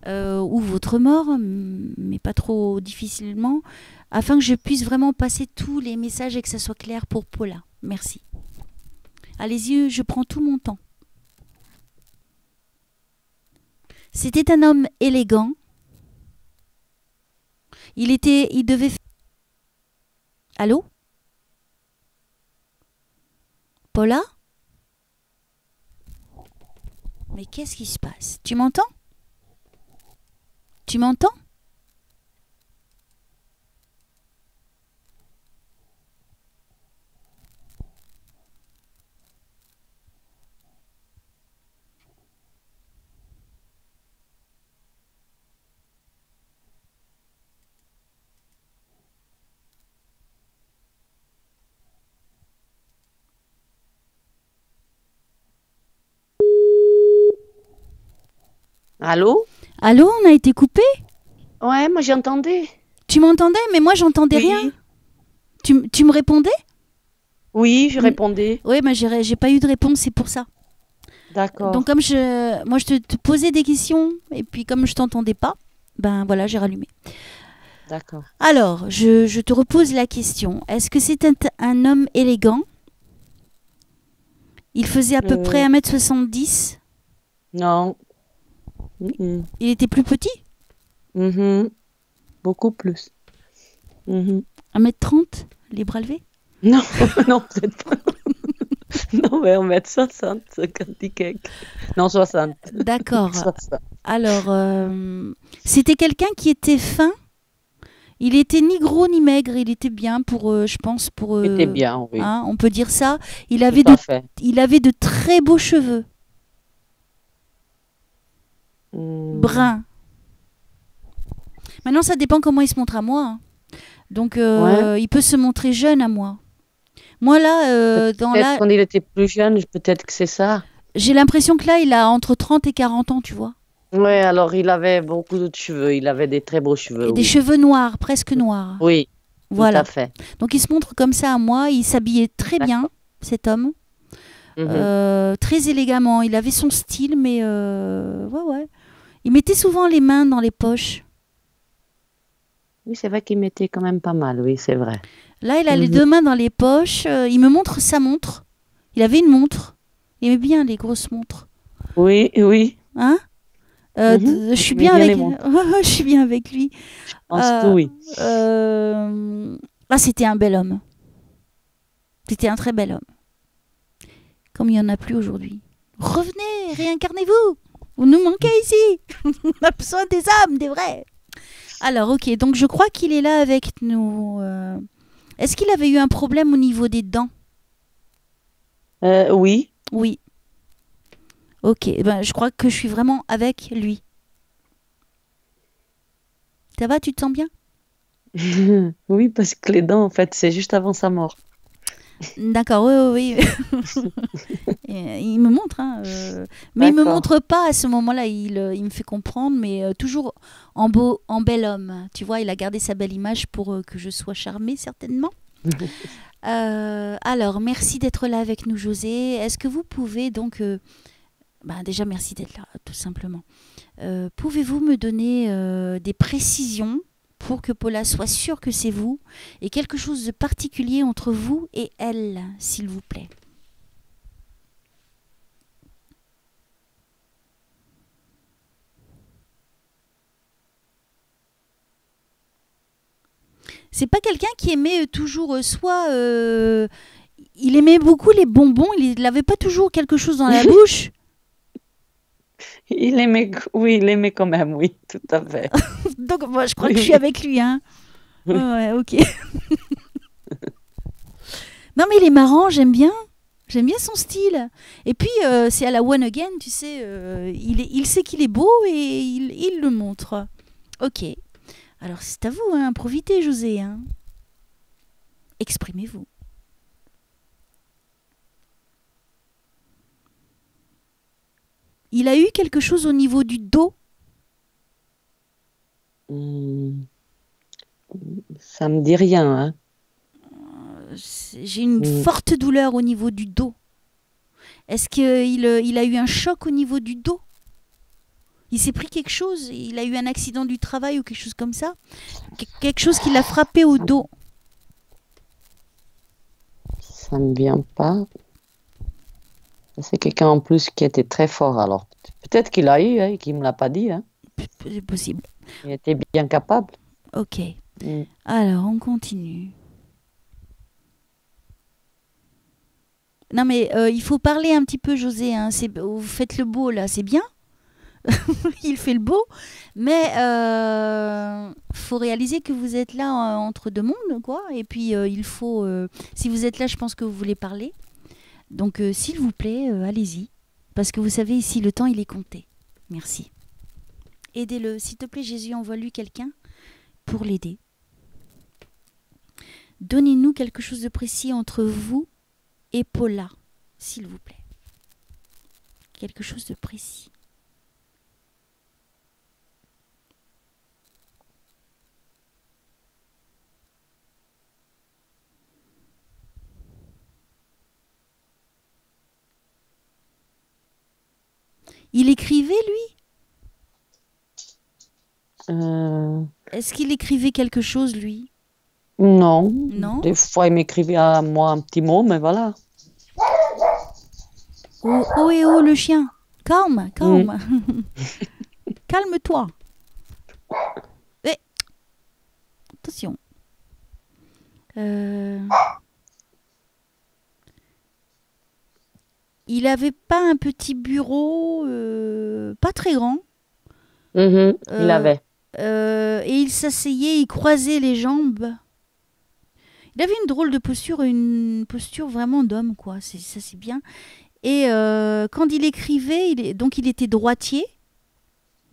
ou votre mort, mais pas trop difficilement, afin que je puisse vraiment passer tous les messages et que ça soit clair pour Paula. Merci. Allez-y, je prends tout mon temps. C'était un homme élégant. Il devait... Allô? Paula? Mais qu'est-ce qui se passe? Tu m'entends? Tu m'entends? Allô? Allô, on a été coupé? Ouais, moi j'entendais. Tu m'entendais, mais moi j'entendais rien. Tu me répondais? Oui, je répondais. Oui, mais j'ai pas eu de réponse, c'est pour ça. Donc D'accord, comme moi je te posais des questions et puis comme je t'entendais pas, ben voilà, j'ai rallumé. d'accord. Alors, je te repose la question. Est-ce que c'est un homme élégant? Il faisait à peu près Euh, 1,70 m. non. Mhm. Il était plus petit? Mhm. Beaucoup plus. Mhm. 1,30 m, les bras levés? Non, non, peut-être pas. Non, mais on met 60, 50 et quelques. Non, 60. D'accord. 60. Alors, c'était quelqu'un qui était fin. Il était ni gros ni maigre. Il était bien pour, je pense, pour, C'était bien, oui, hein, on peut dire ça. Il tout avait de, à fait. il avait de très beaux cheveux, Hmm. bruns. Maintenant, ça dépend comment il se montre à moi, hein. Donc, Ouais, il peut se montrer jeune à moi. Moi, là, peut-être quand il était plus jeune, peut-être que c'est ça. j'ai l'impression que là, il a entre 30 et 40 ans, tu vois. Ouais, alors il avait beaucoup de cheveux, il avait des très beaux cheveux, Et des oui. cheveux noirs, presque noirs. Oui, tout à Voilà. fait. Donc, il se montre comme ça à moi. Il s'habillait très bien, D'accord. cet homme. Mhm. Très élégamment. Il avait son style, mais ouais, ouais. Il mettait souvent les mains dans les poches. Oui, c'est vrai qu'il mettait quand même pas mal, oui, c'est vrai. Là, il a les Mhm. deux mains dans les poches. Il me montre sa montre. Il avait une montre. Il aimait bien les grosses montres. Oui, oui. Hein? Mhm. Je Il suis aimait bien bien les avec. montres. Je suis bien avec lui. Je pense que Euh, oui. Ah, c'était un bel homme. C'était un très bel homme. Comme il n'y en a plus aujourd'hui. Revenez, réincarnez-vous. Vous nous manquez ici. On a besoin des âmes, des vrais. Alors, ok, donc je crois qu'il est là avec nous. Est-ce qu'il avait eu un problème au niveau des dents? Oui. Oui. Ok, ben, je crois que je suis vraiment avec lui. Ça va, tu te sens bien? Oui, parce que les dents, en fait, c'est juste avant sa mort. D'accord, oui, oui, oui. Il me montre, hein, mais il me D'accord. montre pas à ce moment-là. Il me fait comprendre, mais toujours en bel homme. Tu vois, il a gardé sa belle image pour que je sois charmée, certainement. Alors, merci d'être là avec nous, José. Est-ce que vous pouvez donc... ben déjà, merci d'être là, tout simplement. Pouvez-vous me donner des précisions pour que Paula soit sûre que c'est vous et quelque chose de particulier entre vous et elle, s'il vous plaît? C'est pas quelqu'un qui aimait toujours soit il aimait beaucoup les bonbons, il n'avait pas toujours quelque chose dans la bouche. Il aimait, oui, il aimait quand même, oui, tout à fait. Donc moi je crois Oui, que je suis oui. avec lui, hein. Ouais, Oui. ouais, ok. Non mais il est marrant, j'aime bien. J'aime bien son style. Et puis c'est à la one again, tu sais, il sait qu'il est beau et il le montre. Ok. Alors c'est à vous, hein, profitez José, hein. Exprimez-vous. Il a eu quelque chose au niveau du dos. Hmm, ça me dit rien, hein. J'ai une Hmm. forte douleur au niveau du dos. Est-ce qu'il a eu un choc au niveau du dos? Il s'est pris quelque chose? Il a eu un accident du travail ou quelque chose comme ça? Quelque chose qui l'a frappé au dos? Ça me vient pas. C'est quelqu'un en plus qui était très fort, alors peut-être qu'il a eu, hein, et qu'il me l'a pas dit, hein. C'est possible. Il était bien capable. Ok. Hmm. Alors, on continue. Non, mais il faut parler un petit peu, José, hein. Vous faites le beau, là, c'est bien. Il fait le beau. Mais faut réaliser que vous êtes là entre deux mondes, quoi. Et puis, il faut... si vous êtes là, je pense que vous voulez parler. Donc, s'il vous plaît, allez-y. Parce que vous savez, ici, le temps, il est compté. Merci. Aidez-le. S'il te plaît, Jésus, envoie-lui quelqu'un pour l'aider. Donnez-nous quelque chose de précis entre vous et Paula, s'il vous plaît. Quelque chose de précis. Il écrivait, lui? Euh, Est-ce qu'il écrivait quelque chose, lui? non, Non? des fois il m'écrivait à moi un petit mot, mais voilà. Oh, oh et oh, le chien. Calme, Mm. calme. Calme-toi. Eh, attention. Euh, Il avait pas un petit bureau, pas très grand, Mhm, il euh, avait. et il s'asseyait, il croisait les jambes. Il avait une drôle de posture, une posture vraiment d'homme, quoi. Ça, c'est bien. Et quand il écrivait, donc il était droitier.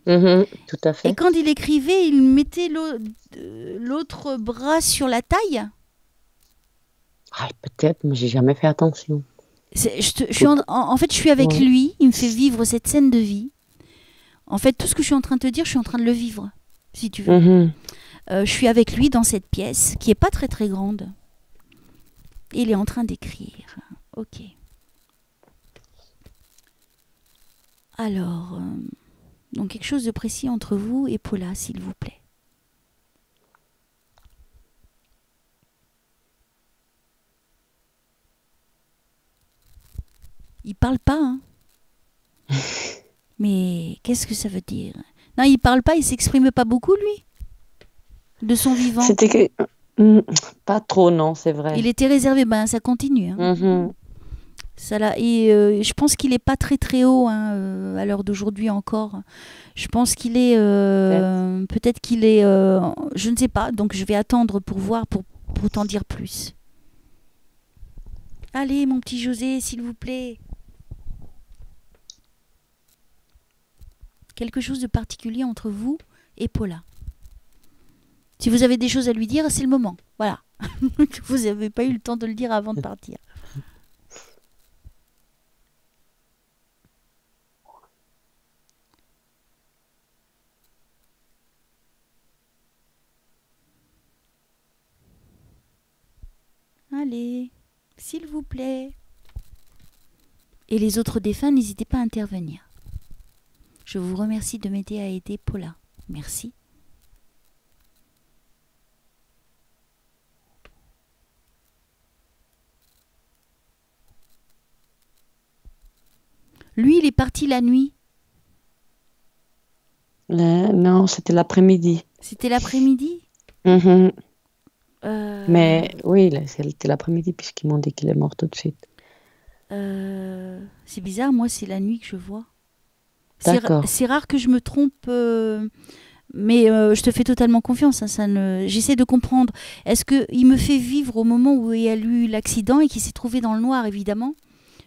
Mhm, tout à Et fait. quand il écrivait, il mettait l'autre bras sur la taille. Ah, peut-être, mais j'ai jamais fait attention. Je suis en fait, je suis avec Ouais. lui. Il me fait vivre cette scène de vie. En fait, tout ce que je suis en train de te dire, je suis en train de le vivre, si tu veux. Mhm. Je suis avec lui dans cette pièce qui est pas très très grande. Et il est en train d'écrire. Ok. Alors, donc quelque chose de précis entre vous et Paula, s'il vous plaît. Il parle pas, hein. Mais qu'est-ce que ça veut dire? Non, il parle pas, il s'exprime pas beaucoup, lui, de son vivant. C'était que... Mm, pas trop, non, c'est vrai. Il était réservé, ben ça continue, hein. Mhm. Ça là, et je pense qu'il est pas très très haut, hein, à l'heure d'aujourd'hui encore. Je pense qu'il est Peut-être. peut-être qu'il est je ne sais pas, donc je vais attendre pour voir pour t'en dire plus. Allez, mon petit José, s'il vous plaît. Quelque chose de particulier entre vous et Paula. Si vous avez des choses à lui dire, c'est le moment. Voilà. Vous n'avez pas eu le temps de le dire avant de partir. Allez, s'il vous plaît. Et les autres défunts, n'hésitez pas à intervenir. Je vous remercie de m'aider à aider Paula. Merci. Lui, il est parti la nuit. Non, c'était l'après-midi. C'était l'après-midi. Mhm. Euh, Mais oui, c'était l'après-midi puisqu'ils m'ont dit qu'il est mort tout de suite. c'est bizarre, moi, c'est la nuit que je vois. D'accord. C'est rare que je me trompe, mais je te fais totalement confiance. Hein, j'essaie de comprendre. Est-ce qu'il me fait vivre au moment où il y a eu l'accident et qu'il s'est trouvé dans le noir, évidemment,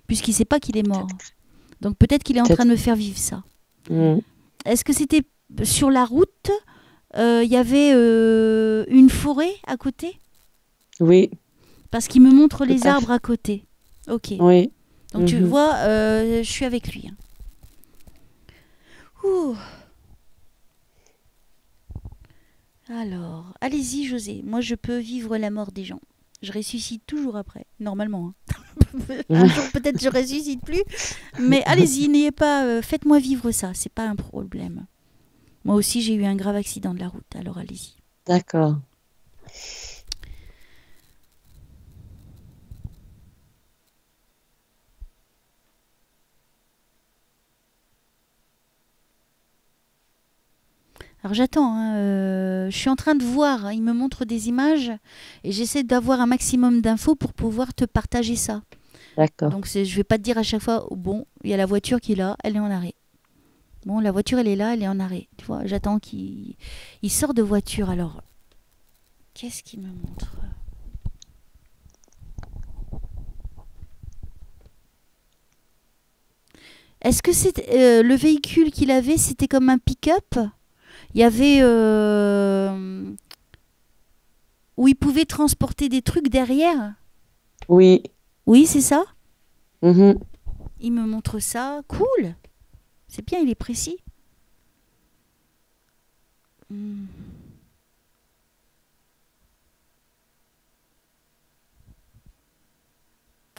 puisqu'il ne sait pas qu'il est mort. Peut-être. Donc peut-être qu'il est en train Peut-être. de me faire vivre ça. Mm. Est-ce que c'était sur la route? Il y avait une forêt à côté? Oui, Parce qu'il me montre tout les à arbres fait. à côté. Ok. Oui. Donc tu Mhm. vois, je suis avec lui. Hein. Ouh. Alors, allez-y, José. Moi, je peux vivre la mort des gens. Je ressuscite toujours après, normalement. Hein. Un jour, peut-être, je ressuscite plus. Mais allez-y, n'ayez pas. Faites-moi vivre ça. C'est pas un problème. Moi aussi, j'ai eu un grave accident de la route. Alors, allez-y. D'accord. Alors, j'attends. Hein, je suis en train de voir. Hein, il me montre des images et j'essaie d'avoir un maximum d'infos pour pouvoir te partager ça. D'accord. Donc, je vais pas te dire à chaque fois. Oh, bon, il y a la voiture qui est là. Elle est en arrêt. Bon, la voiture, elle est là, elle est en arrêt. Tu vois, j'attends qu'il sort de voiture. Alors, qu'est-ce qu'il me montre? Est-ce que c'est le véhicule qu'il avait, c'était comme un pick-up? Il y avait où il pouvait transporter des trucs derrière? Oui. Oui, c'est ça. Mhm. Il me montre ça. Cool. C'est bien, il est précis. Hmm.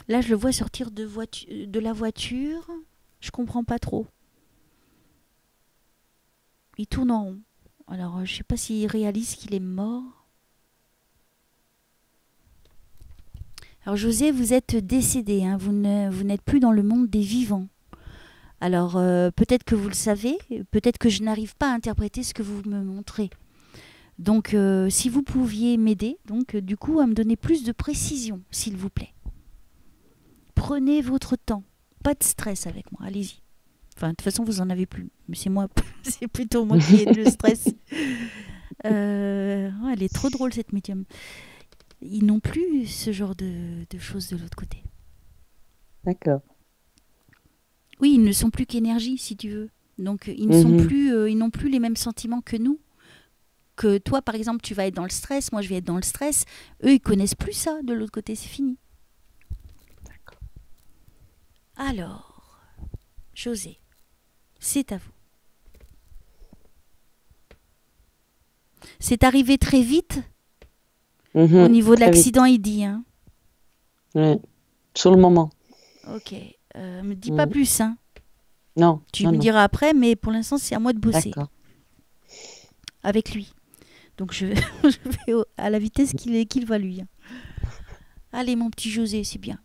Là, je le vois sortir de la voiture. Je comprends pas trop. Il tourne en rond. Alors, je sais pas s'il réalise qu'il est mort. Alors, José, vous êtes décédé, hein, vous n'êtes plus dans le monde des vivants. Alors, peut-être que vous le savez, peut-être que je n'arrive pas à interpréter ce que vous me montrez. Donc, si vous pouviez m'aider, donc, du coup, à me donner plus de précision, s'il vous plaît. Prenez votre temps. Pas de stress avec moi, allez-y. Enfin, de toute façon, vous en avez plus. Mais c'est moi, c'est plutôt moi qui ai le stress. Elle est trop drôle, cette médium. Ils n'ont plus ce genre de choses de l'autre côté. D'accord. Oui, ils ne sont plus qu'énergie, si tu veux. Donc, ils n'ont plus les mêmes sentiments que nous. Que toi, par exemple, tu vas être dans le stress, moi, je vais être dans le stress. Eux, ils connaissent plus ça de l'autre côté, c'est fini. D'accord. Alors, José, c'est à vous. C'est arrivé très vite au niveau de l'accident, il dit. Hein. Ouais. Sur le moment. Ok. Me dis pas plus. Hein. Non. Tu me diras après, mais pour l'instant, c'est à moi de bosser. D'accord. Avec lui. Donc, je vais à la vitesse qu'il va, lui. Hein. Allez, mon petit José, c'est bien.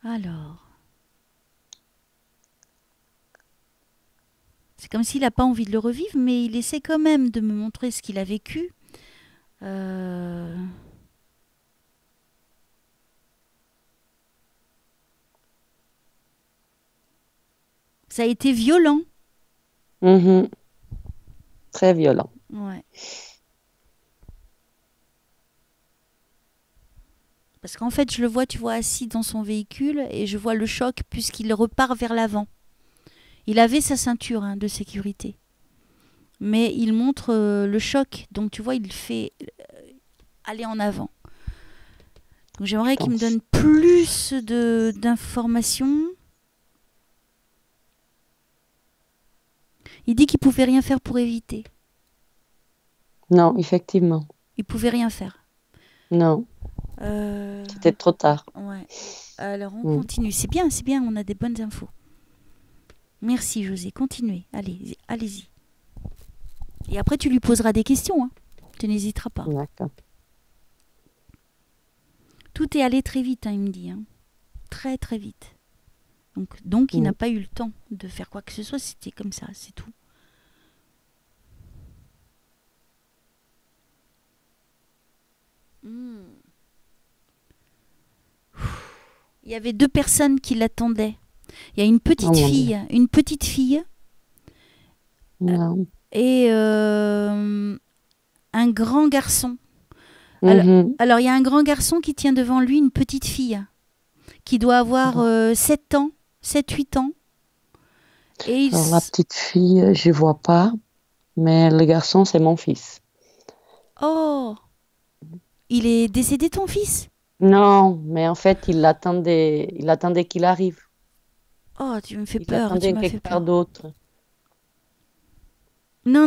Alors. C'est comme s'il n'a pas envie de le revivre, mais il essaie quand même de me montrer ce qu'il a vécu. Ça a été violent. Très violent. Ouais. Parce qu'en fait, je le vois, tu vois, assis dans son véhicule et je vois le choc puisqu'il repart vers l'avant. Il avait sa ceinture de sécurité. Mais il montre le choc. Donc, tu vois, il fait aller en avant. Donc, j'aimerais qu'il me donne plus d'informations. Il dit qu'il pouvait rien faire pour éviter. Non, effectivement. Il pouvait rien faire. Non. C'était trop tard. Ouais. Alors, on continue. C'est bien, on a des bonnes infos. Merci, José. Continuez. Allez-y. Et après, tu lui poseras des questions. Hein. Tu n'hésiteras pas. D'accord. Tout est allé très vite, il me dit. Hein. Très, très vite. Donc il n'a pas eu le temps de faire quoi que ce soit. C'était comme ça, c'est tout. Il y avait 2 personnes qui l'attendaient. Il y a une petite fille et un grand garçon. Alors, il y a un grand garçon qui tient devant lui une petite fille qui doit avoir 7 ans, 7-8 ans. Et alors, la petite fille, je ne vois pas, mais le garçon, c'est mon fils. Oh, il est décédé, ton fils? Non, mais en fait, il attendait qu'il arrive. Oh, tu me fais Il peur. attendait Tu m'as fait quelque peur. part d'autre. Non.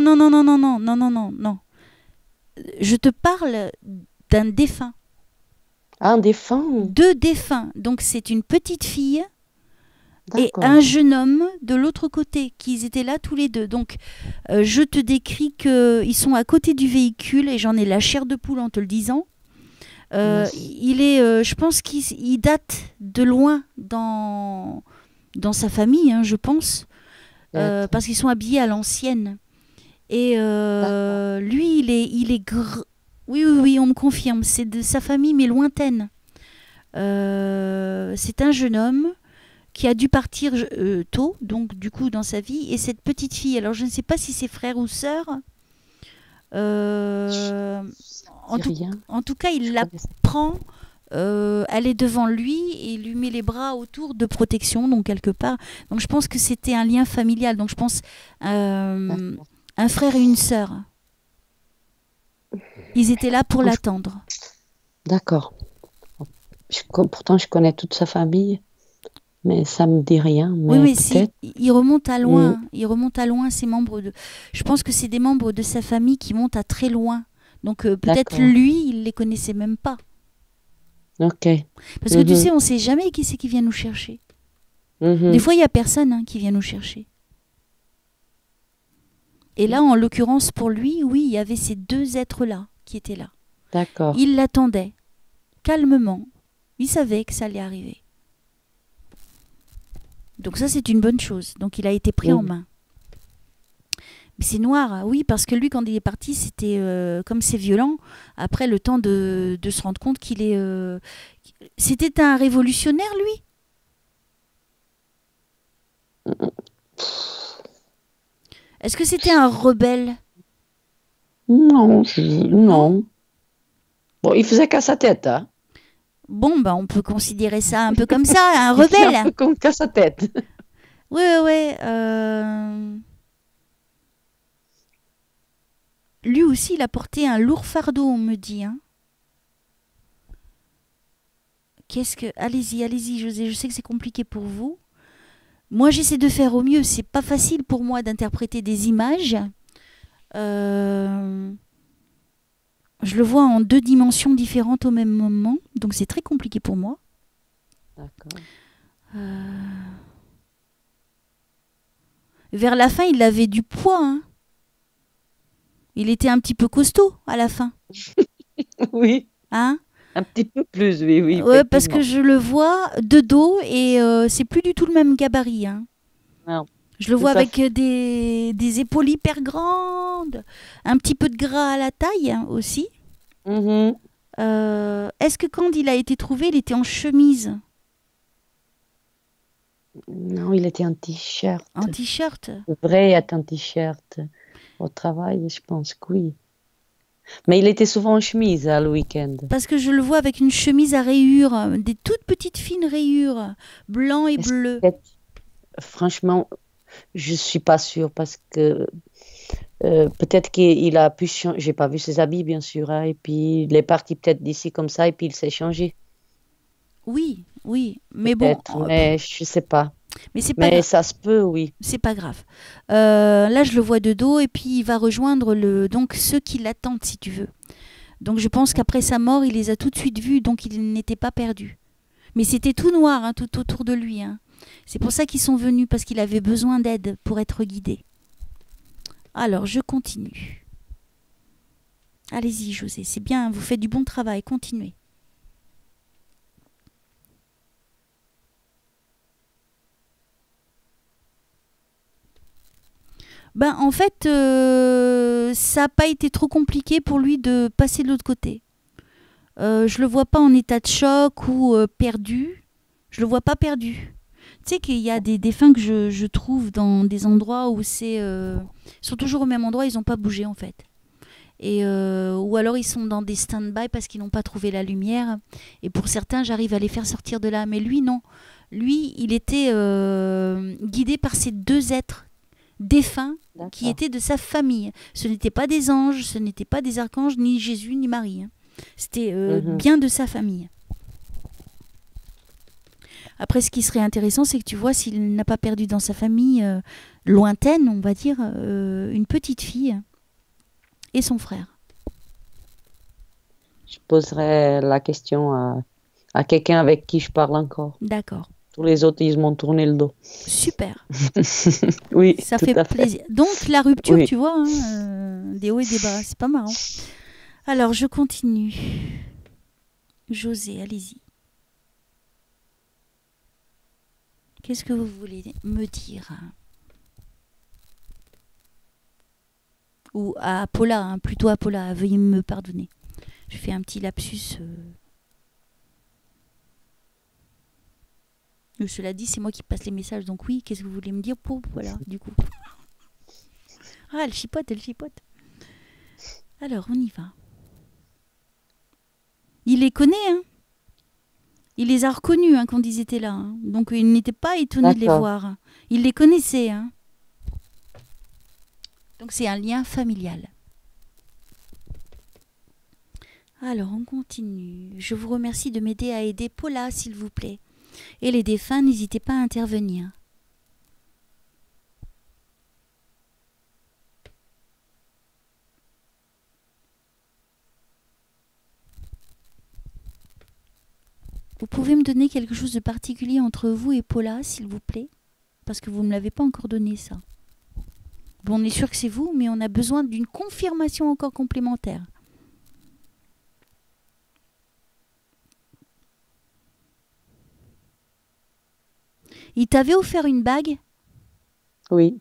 Je te parle d'un défunt. Ah, un défunt? 2 défunts. Donc, c'est une petite fille et D'accord. un jeune homme de l'autre côté, qu'ils étaient là tous les 2. Donc, je te décris qu'ils sont à côté du véhicule et j'en ai la chair de poule en te le disant. Il est, je pense qu'il date de loin dans sa famille, je pense, parce qu'ils sont habillés à l'ancienne. Et lui, il est oui, on me confirme, c'est de sa famille, mais lointaine. C'est un jeune homme qui a dû partir tôt, donc du coup dans sa vie, et cette petite fille, alors je ne sais pas si c'est frère ou sœur, en tout cas il la prend, elle est devant lui et il lui met les bras autour de protection, donc quelque part, donc je pense que c'était un lien familial, donc je pense un frère et une sœur, ils étaient là pour l'attendre. D'accord. Pourtant je connais toute sa famille. Mais ça me dit rien. Mais oui, mais il remonte à loin. Il remonte à loin ces membres de. Je pense que c'est des membres de sa famille qui montent à très loin. Donc peut-être lui, il les connaissait même pas. Ok. Parce que tu Mhm. sais, on ne sait jamais qui c'est qui vient nous chercher. Des Mhm. fois, il n'y a personne qui vient nous chercher. Et là, en l'occurrence, pour lui, oui, il y avait ces deux êtres-là qui étaient là. D'accord. Il l'attendait, calmement. Il savait que ça allait arriver. Donc ça, c'est une bonne chose. Donc il a été pris en Mhm. main. Mais c'est noir, oui, parce que lui, quand il est parti, c'était comme c'est violent. Après, le temps de se rendre compte qu'il est... C'était un révolutionnaire, lui. Est-ce que c'était un rebelle? Non, Non. non. Bon, il faisait qu'à sa tête, hein. Bon, ben, on peut considérer ça un peu comme ça, un Il faisait un peu rebelle. comme qu'à sa tête. Oui, oui, oui. Lui aussi, il a porté un lourd fardeau, on me dit. Hein. Qu'est-ce que... Allez-y, allez-y, José. Je sais que c'est compliqué pour vous. Moi, j'essaie de faire au mieux. C'est pas facile pour moi d'interpréter des images. Euh, Je le vois en deux dimensions différentes au même moment. Donc, c'est très compliqué pour moi. D'accord. Vers la fin, il avait du poids. Hein. Il était un petit peu costaud à la fin. Oui, Hein. un petit peu plus, oui, oui, Ouais, parce que effectivement. je le vois de dos et c'est plus du tout le même gabarit. Hein. Non, Je le tout vois à avec fait. des épaules hyper grandes, un petit peu de gras à la taille hein, aussi. Mhm. Est-ce que quand il a été trouvé, il était en chemise, Non, il était en t-shirt. en t-shirt? C'est vrai, il était en t-shirt. Au travail, je pense que oui. Mais il était souvent en chemise, le week-end. Parce que je le vois avec une chemise à rayures, des toutes petites fines rayures, blanc et Est-ce bleu. que- Franchement, je suis pas sûre parce que peut-être qu'il a pu changer. J'ai pas vu ses habits, bien sûr, hein, et puis il est parti peut-être d'ici comme ça et puis il s'est changé. Oui, oui, mais bon, Peut-être, mais je sais pas. mais c'est pas Mais grave. ça se peut, oui. C'est pas grave. Là, je le vois de dos et puis il va rejoindre donc ceux qui l'attendent, si tu veux. Donc je pense qu'après sa mort, il les a tout de suite vus, donc il n'était pas perdu. Mais c'était tout noir, hein, tout autour de lui. Hein. C'est pour ça qu'ils sont venus, parce qu'il avait besoin d'aide pour être guidé. Alors, je continue. Allez-y, José, c'est bien, vous faites du bon travail, continuez. Ben, en fait, ça n'a pas été trop compliqué pour lui de passer de l'autre côté. Je le vois pas en état de choc ou perdu. Je le vois pas perdu. Tu sais qu'il y a des défunts que je trouve dans des endroits où ils sont toujours au même endroit, ils n'ont pas bougé en fait. Ou alors ils sont dans des stand-by parce qu'ils n'ont pas trouvé la lumière. Et pour certains, j'arrive à les faire sortir de là. Mais lui, non. Lui, il était guidé par ces deux êtres défunts qui D'accord. étaient de sa famille. Ce n'étaient pas des anges, ce n'étaient pas des archanges, ni Jésus, ni Marie. Hein. C'était Mhm. bien de sa famille. Après, ce qui serait intéressant, c'est que tu vois s'il n'a pas perdu dans sa famille lointaine, on va dire, une petite fille et son frère. Je poserai la question à quelqu'un avec qui je parle encore. D'accord. Tous les autres, ils m'ont tourné le dos. Super. Oui, Ça tout fait à fait. plaisir. Donc, la rupture, Oui. tu vois, hein, des hauts et des bas, c'est pas marrant. Alors, je continue. José, allez-y. Qu'est-ce que vous voulez me dire? Ou à Paula, hein, plutôt à Paula, veuillez me pardonner. Je fais un petit lapsus. Cela dit, c'est moi qui passe les messages, donc oui, qu'est-ce que vous voulez me dire pour voilà, du coup. Ah, elle chipote, elle chipote. Alors, on y va. Il les connaît, hein. Il les a reconnus hein, quand ils étaient là. Hein. Donc, il n'était pas étonné de les D'accord. voir. Il les connaissait. Hein. Donc, c'est un lien familial. Alors, on continue. Je vous remercie de m'aider à aider Paula, s'il vous plaît. Et les défunts, n'hésitez pas à intervenir. Vous pouvez me donner quelque chose de particulier entre vous et Paula, s'il vous plaît? Parce que vous ne me l'avez pas encore donné, ça. Bon, on est sûr que c'est vous, mais on a besoin d'une confirmation encore complémentaire. Il t'avait offert une bague? Oui.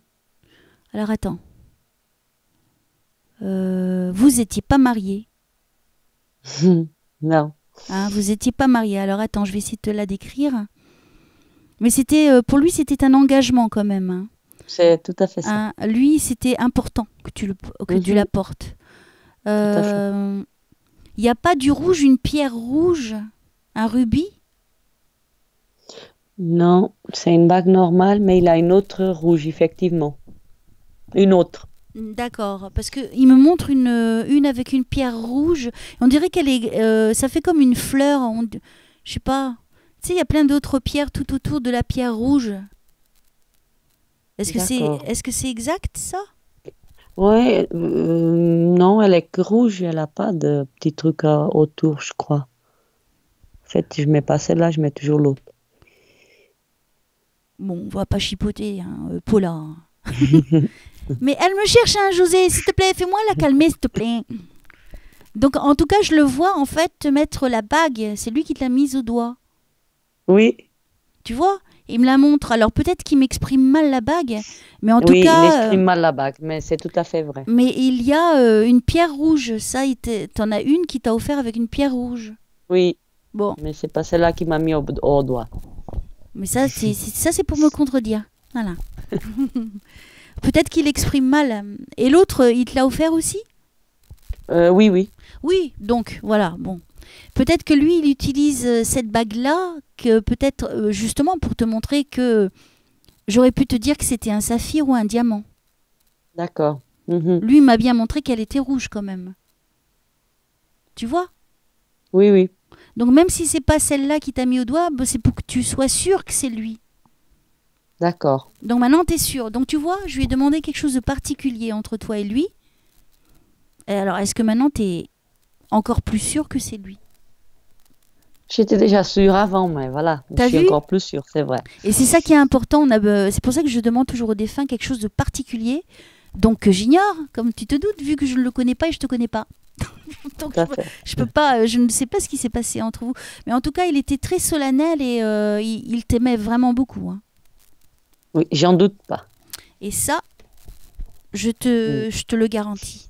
Alors attends. Vous n'étiez pas mariés? Non. Hein, vous n'étiez pas mariés. Alors attends, je vais essayer de te la décrire. Mais c'était pour lui, c'était un engagement quand même. Hein. C'est tout à fait ça. Hein, lui, c'était important que tu la portes. Tout à fait. Il n'y a pas du rouge, une pierre rouge, un rubis? Non, c'est une bague normale, mais il a une autre rouge, effectivement. Une autre. D'accord, parce qu'il me montre une avec une pierre rouge. On dirait qu'elle est, ça fait comme une fleur. Je sais pas. Tu sais, il y a plein d'autres pierres tout autour de la pierre rouge. D'accord. Est-ce que c'est exact ça? Ouais, non, elle est que rouge, elle n'a pas de petits trucs autour, je crois. En fait, je mets pas celle-là, je mets toujours l'autre. Bon, on va pas chipoter, hein, Paula. Mais elle me cherche, hein, José, s'il te plaît, fais-moi la calmer, s'il te plaît. Donc, en tout cas, je le vois, en fait, te mettre la bague. C'est lui qui te l'a mise au doigt. Oui, Tu vois? Il me la montre. Alors, peut-être qu'il m'exprime mal la bague. Mais en tout oui, il cas, exprime mal la bague, mais c'est tout à fait vrai. mais il y a une pierre rouge. Ça, t'en as une qui t'a offert avec une pierre rouge. Oui, Bon, mais c'est pas celle-là qui m'a mis au doigt. mais ça, c'est pour me contredire. Voilà. Peut-être qu'il exprime mal. Et l'autre, il te l'a offert aussi? Oui, oui, Oui, donc voilà, bon. Peut-être que lui, il utilise cette bague-là, que peut-être justement pour te montrer que j'aurais pu te dire que c'était un saphir ou un diamant. d'accord. Mhm. Lui, il m'a bien montré qu'elle était rouge quand même. Tu vois? Oui, oui, Donc même si c'est pas celle-là qui t'a mis au doigt, bah, c'est pour que tu sois sûr que c'est lui. d'accord. Donc maintenant, tu es sûr. Donc tu vois, je lui ai demandé quelque chose de particulier entre toi et lui. Et alors, est-ce que maintenant, tu es encore plus sûr que c'est lui? J'étais déjà sûre avant, mais voilà, je T'as suis vu? encore plus sûre, c'est vrai. Et c'est ça qui est important. C'est pour ça que je demande toujours aux défunts quelque chose de particulier. Donc que j'ignore, comme tu te doutes, vu que je ne le connais pas et je te connais pas. Donc Tout à fait. je peux pas, je ne sais pas ce qui s'est passé entre vous. Mais en tout cas, il était très solennel et il t'aimait vraiment beaucoup. Hein. Oui, j'en doute pas. Et ça, Mm. je te le garantis.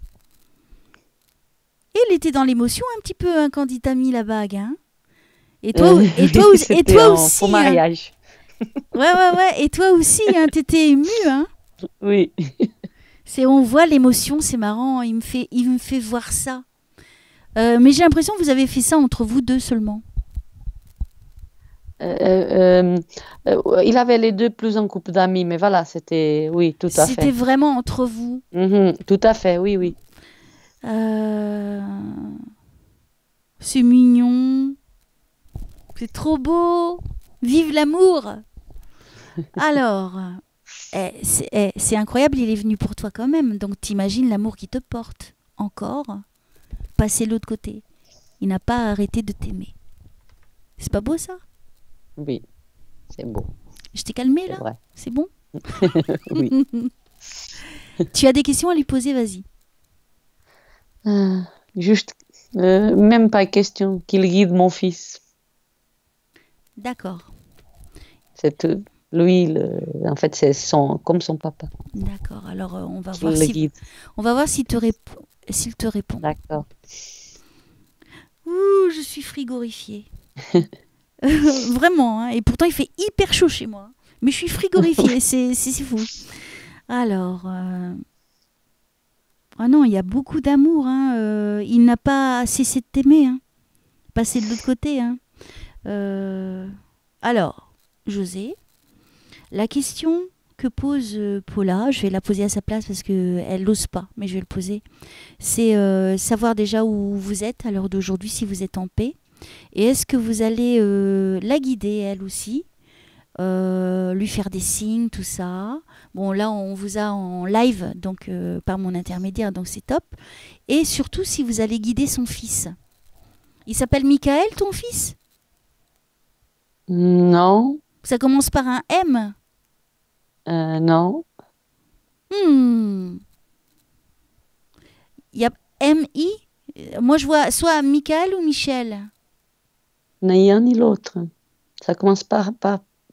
Et il était dans l'émotion un petit peu hein, quand il t'a mis la bague. Hein. Et toi, et C'était toi en aussi. faux Hein. mariage. Ouais. Et toi aussi, hein, t'étais ému. Hein. Oui. On voit l'émotion, c'est marrant. Il me fait voir ça. Mais j'ai l'impression que vous avez fait ça entre vous deux seulement. Il avait les deux plus en couple d'amis, mais voilà, c'était, oui, tout à C'était fait. vraiment entre vous. Mhm, tout à fait, oui, oui. Euh, C'est mignon. C'est trop beau. Vive l'amour. Alors, c'est incroyable, il est venu pour toi quand même. Donc t'imagines l'amour qu'il te porte. Encore. Passer l'autre côté. Il n'a pas arrêté de t'aimer. C'est pas beau ça? Oui, c'est beau, Je t'ai calmé c'est là? vrai. C'est bon? Oui. Tu as des questions à lui poser, vas-y. Juste, même pas question qu'il guide mon fils. D'accord. C'est tout. Lui, en fait, c'est comme son papa D'accord. Alors on va qui voir le guide. on va voir s'il te répond. D'accord. Ouh, je suis frigorifiée. Vraiment, hein. Et pourtant il fait hyper chaud chez moi. Mais je suis frigorifiée, c'est fou. Alors, ah non, il y a beaucoup d'amour. Hein. Il n'a pas cessé de t'aimer. Hein. Passer de l'autre côté. Hein. Alors, José, la question que pose Paula, je vais la poser à sa place parce qu'elle n'ose pas, mais je vais le poser. C'est savoir déjà où vous êtes à l'heure d'aujourd'hui, si vous êtes en paix. Et est-ce que vous allez la guider, elle aussi, lui faire des signes, tout ça. Bon, là, on vous a en live, donc par mon intermédiaire, donc c'est top. Et surtout, si vous allez guider son fils. Il s'appelle Michael, ton fils? Non, Ça commence par un M? non. Hmm. Il y a M-I? Moi, je vois soit Michael ou Michel. Ni un ni l'autre. Ça commence pas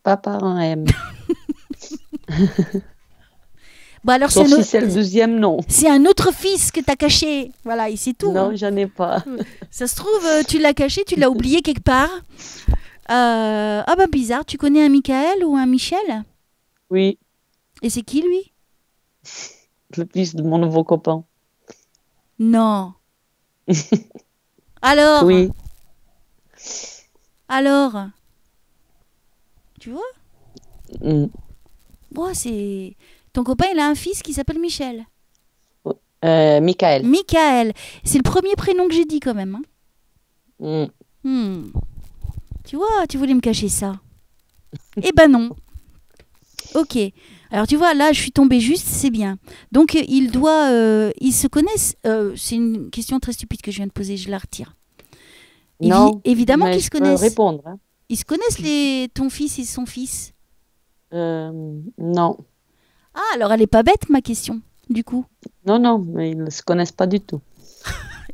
par un M. Bon, alors, Sauf si c'est le deuxième nom. c'est un autre fils que tu as caché. Voilà, et c'est tout. Non, Hein. j'en ai pas. Ça se trouve, tu l'as caché, tu l'as oublié quelque part. Ah bah bizarre, tu connais un Michael ou un Michel? Oui, Et c'est qui lui? le fils de mon nouveau copain. Non. Alors? Oui. Alors? Tu vois? Mm. Bon, c'est... Ton copain, il a un fils qui s'appelle Michel. Michael. Michael. C'est le premier prénom que j'ai dit quand même. Hein. Mm. Hmm. Tu vois, tu voulais me cacher ça. Eh ben non. Ok. Alors tu vois, là, je suis tombée juste, c'est bien. Donc, ils se connaissent. C'est une question très stupide que je viens de poser, je la retire. Non, Évidemment mais qu'ils je se peux connaissent. répondre. Hein. Ils se connaissent, ton fils et son fils. Non. Ah, alors elle est pas bête, ma question, du coup. Non, mais ils ne se connaissent pas du tout.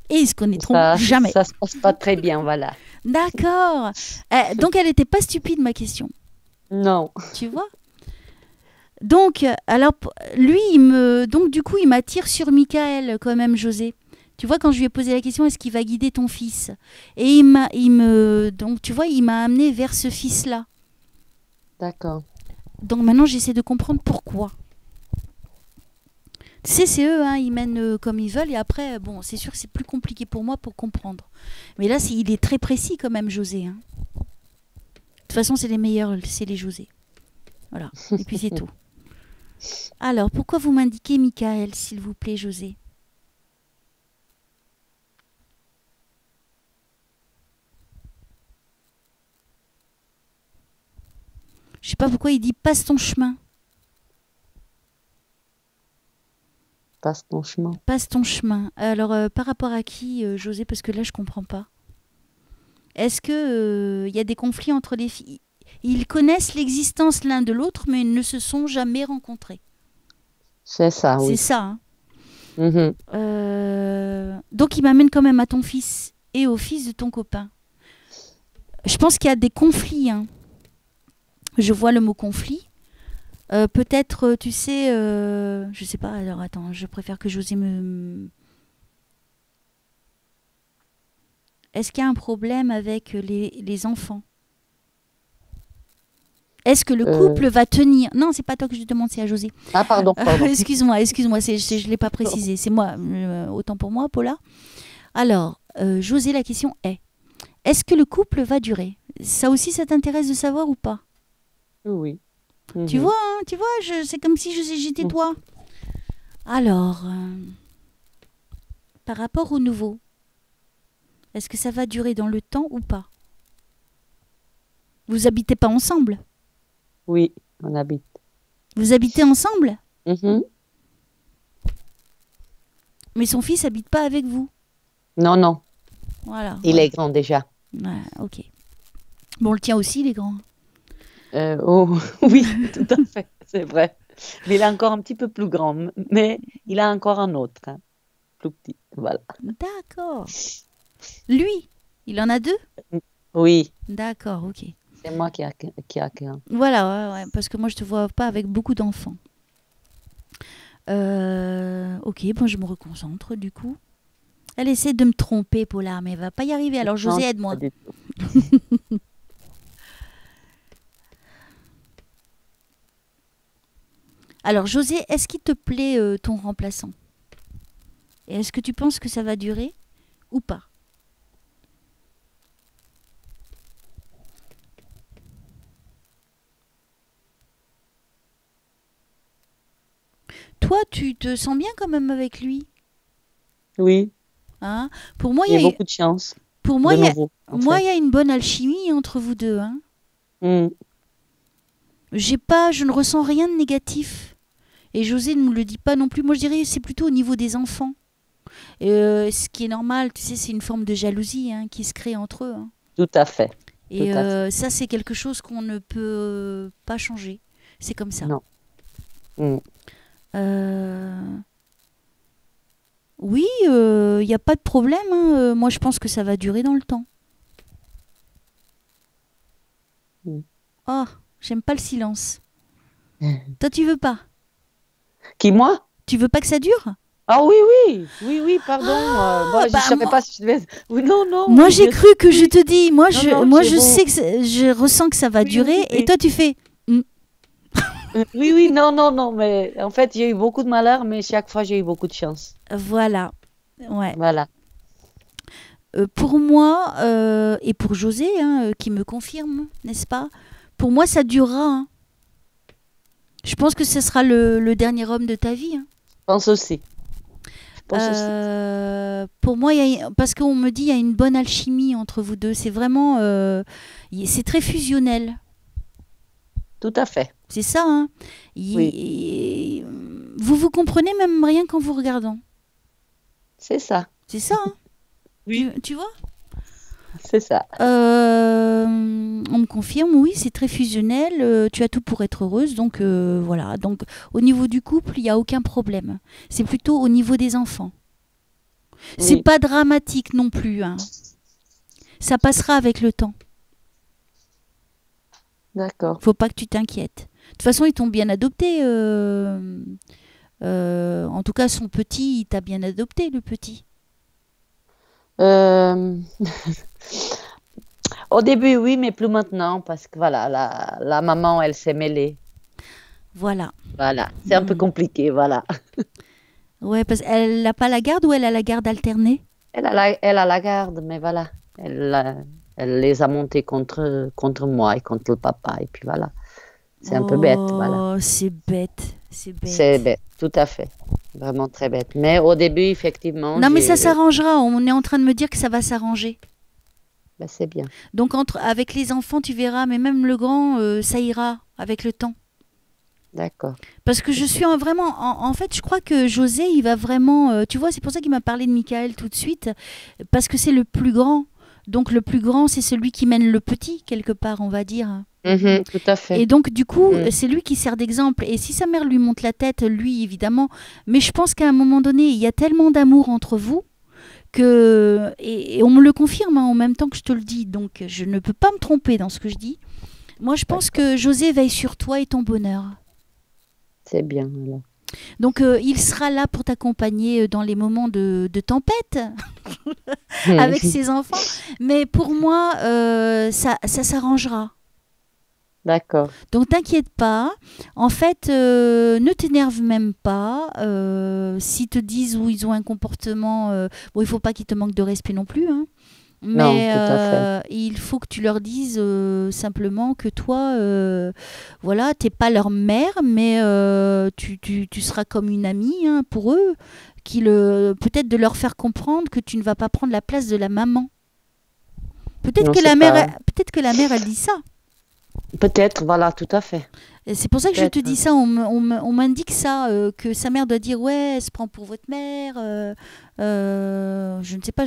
Et ils se connaîtront jamais. Ça se passe pas très bien, voilà. D'accord. Donc, elle n'était pas stupide, ma question. Non. Tu vois? Donc, alors, lui, donc, du coup, il m'attire sur Michael, quand même, José. Tu vois, quand je lui ai posé la question, est-ce qu'il va guider ton fils? Et donc, tu vois, il m'a amené vers ce fils-là. D'accord. Donc, maintenant, j'essaie de comprendre pourquoi. Tu sais, c'est eux, hein, ils mènent comme ils veulent. Et après, bon, c'est sûr que c'est plus compliqué pour moi pour comprendre. Mais là, il est très précis, quand même, José. Hein. De toute façon, c'est les meilleurs, c'est les José. Voilà. Et puis, c'est tout. Alors, pourquoi vous m'indiquez Michael, s'il vous plaît, José? Je sais pas pourquoi il dit passe ton chemin. Passe ton chemin. Passe ton chemin. Alors, par rapport à qui, José? Parce que là, je comprends pas. Est-ce que y a des conflits entre les filles? Ils connaissent l'existence l'un de l'autre, mais ils ne se sont jamais rencontrés. C'est ça, C'est oui. ça. Hein. Mhm. Donc, il m'amène quand même à ton fils et au fils de ton copain. Je pense qu'il y a des conflits. Hein. Je vois le mot conflit. Peut-être, tu sais, je sais pas. Alors, attends, je préfère que José me... Est-ce qu'il y a un problème avec les enfants? Est-ce que le couple va tenir? Non, c'est pas toi que je demande, c'est à José. Ah, pardon. Excuse-moi, je ne l'ai pas précisé. C'est moi, autant pour moi, Paula. Alors, José, la question est-ce que le couple va durer? Ça aussi, ça t'intéresse de savoir ou pas? Oui. Tu vois, hein, c'est comme si j'étais toi. Alors, par rapport au nouveau, est-ce que ça va durer dans le temps ou pas? Vous habitez pas ensemble? Oui, on habite. Vous habitez ensemble? Mhm. Mais son fils habite pas avec vous? Non. Voilà. Il est grand déjà. Ouais, ok. Bon, le tien aussi, il est grand. Oh, oui, tout à fait, c'est vrai. Mais il est encore un petit peu plus grand, mais il a encore un autre, hein, plus petit. Voilà. D'accord. Lui, il en a deux? Oui, D'accord, ok. c'est moi qui a qu'un. Voilà, ouais, parce que moi, je te vois pas avec beaucoup d'enfants. Ok, bon, je me reconcentre du coup. Elle essaie de me tromper, Paula, mais elle va pas y arriver. Alors, José, Non, aide-moi. pas du tout. Alors, José, est-ce qu'il te plaît ton remplaçant? Et est-ce que tu penses que ça va durer ou pas? Toi, tu te sens bien quand même avec lui, Oui, hein? Pour moi, il y a beaucoup de chance, pour moi, de nouveau, en moi, fait. il y a une bonne alchimie entre vous deux, hein? Mm. Je ne ressens rien de négatif. Et José ne me le dit pas non plus. Moi, je dirais que c'est plutôt au niveau des enfants. Ce qui est normal, tu sais, c'est une forme de jalousie hein, qui se crée entre eux. Hein. Tout à fait. tout Et à fait. ça, c'est quelque chose qu'on ne peut pas changer. C'est comme ça. Non. Mm. Euh, oui, il n'y a pas de problème, hein. Moi, je pense que ça va durer dans le temps. Mm. Oh, j'aime pas le silence. Toi, tu veux pas? Qui, moi? Tu veux pas que ça dure? Ah oui, oui, oui, oui, pardon. Ah, Bon, je bah savais pas si je devais... Oui, non, non, moi oui, j'ai bien cru sûr, que je oui. te dis, Non, non, moi j'ai je beau... sais que je ressens que ça va Oui, durer, oui, et oui. toi tu fais. Hmm. Oui, oui, non, non, non, mais en fait, j'ai eu beaucoup de malheur, mais chaque fois, j'ai eu beaucoup de chance. Voilà, ouais. Voilà. Pour moi, et pour José, hein, qui me confirme, n'est-ce pas? Pour moi, ça durera, hein. Je pense que ce sera le dernier homme de ta vie, hein. Je pense aussi. Je pense aussi. Pour moi, parce qu'on me dit il y a une bonne alchimie entre vous deux. C'est vraiment, c'est très fusionnel. Tout à fait. C'est ça, hein. Oui, Vous vous comprenez même rien qu'en vous regardant. c'est ça. C'est ça, hein. Oui, Tu vois? c'est ça. On me confirme, oui, c'est très fusionnel. Tu as tout pour être heureuse, donc voilà. Donc au niveau du couple, il n'y a aucun problème. C'est plutôt au niveau des enfants. C'est Oui, pas dramatique non plus, hein. Ça passera avec le temps. d'accord. Faut pas que tu t'inquiètes. De toute façon, ils t'ont bien adopté. En tout cas, son petit, il t'a bien adopté, le petit. Euh, Au début, oui, mais plus maintenant, parce que voilà, la maman, elle s'est mêlée. Voilà. Voilà, c'est un peu Mm. compliqué, voilà. Ouais, parce qu'elle n'a pas la garde ou elle a la garde alternée? Elle a la garde, mais voilà, elle les a montés contre moi et contre le papa, et puis voilà. C'est un peu bête, voilà. Oh, c'est bête. C'est C'est bête. bête, tout à fait. Vraiment très bête. Mais au début, effectivement, Non, mais ça s'arrangera. On est en train de me dire que ça va s'arranger. ben, c'est bien. Donc, avec les enfants, tu verras, mais même le grand, ça ira avec le temps. D'accord. Parce que je suis vraiment. En fait, je crois que José, il va vraiment. Tu vois, c'est pour ça qu'il m'a parlé de Michael tout de suite. Parce que c'est le plus grand. Donc, le plus grand, c'est celui qui mène le petit, quelque part, on va dire. Mhm, tout à Et fait. donc, du coup, Mm. c'est lui qui sert d'exemple. Et si sa mère lui monte la tête, lui, évidemment. Mais je pense qu'à un moment donné, il y a tellement d'amour entre vous que. Et on me le confirme, hein, en même temps que je te le dis. Donc, je ne peux pas me tromper dans ce que je dis. Moi, je pense D'accord. que José veille sur toi et ton bonheur. C'est bien, alors. Donc, il sera là pour t'accompagner dans les moments de tempête avec ses enfants. Mais pour moi, ça s'arrangera. D'accord. Donc t'inquiète pas. En fait, ne t'énerve même pas. S'ils te disent ou ils ont un comportement, bon, il faut pas qu'ils te manquent de respect non plus, hein. Non, Mais tout à fait. il faut que tu leur dises simplement que toi, voilà, t'es pas leur mère, mais tu seras comme une amie, hein, pour eux, peut-être de leur faire comprendre que tu ne vas pas prendre la place de la maman. Non, c'est pas... Peut-être que la mère, elle dit ça. Peut-être, voilà, tout à fait. Et c'est pour ça que je te Peut-être. dis ça, on m'indique ça, que sa mère doit dire ouais, elle se prend pour votre mère, je ne sais pas,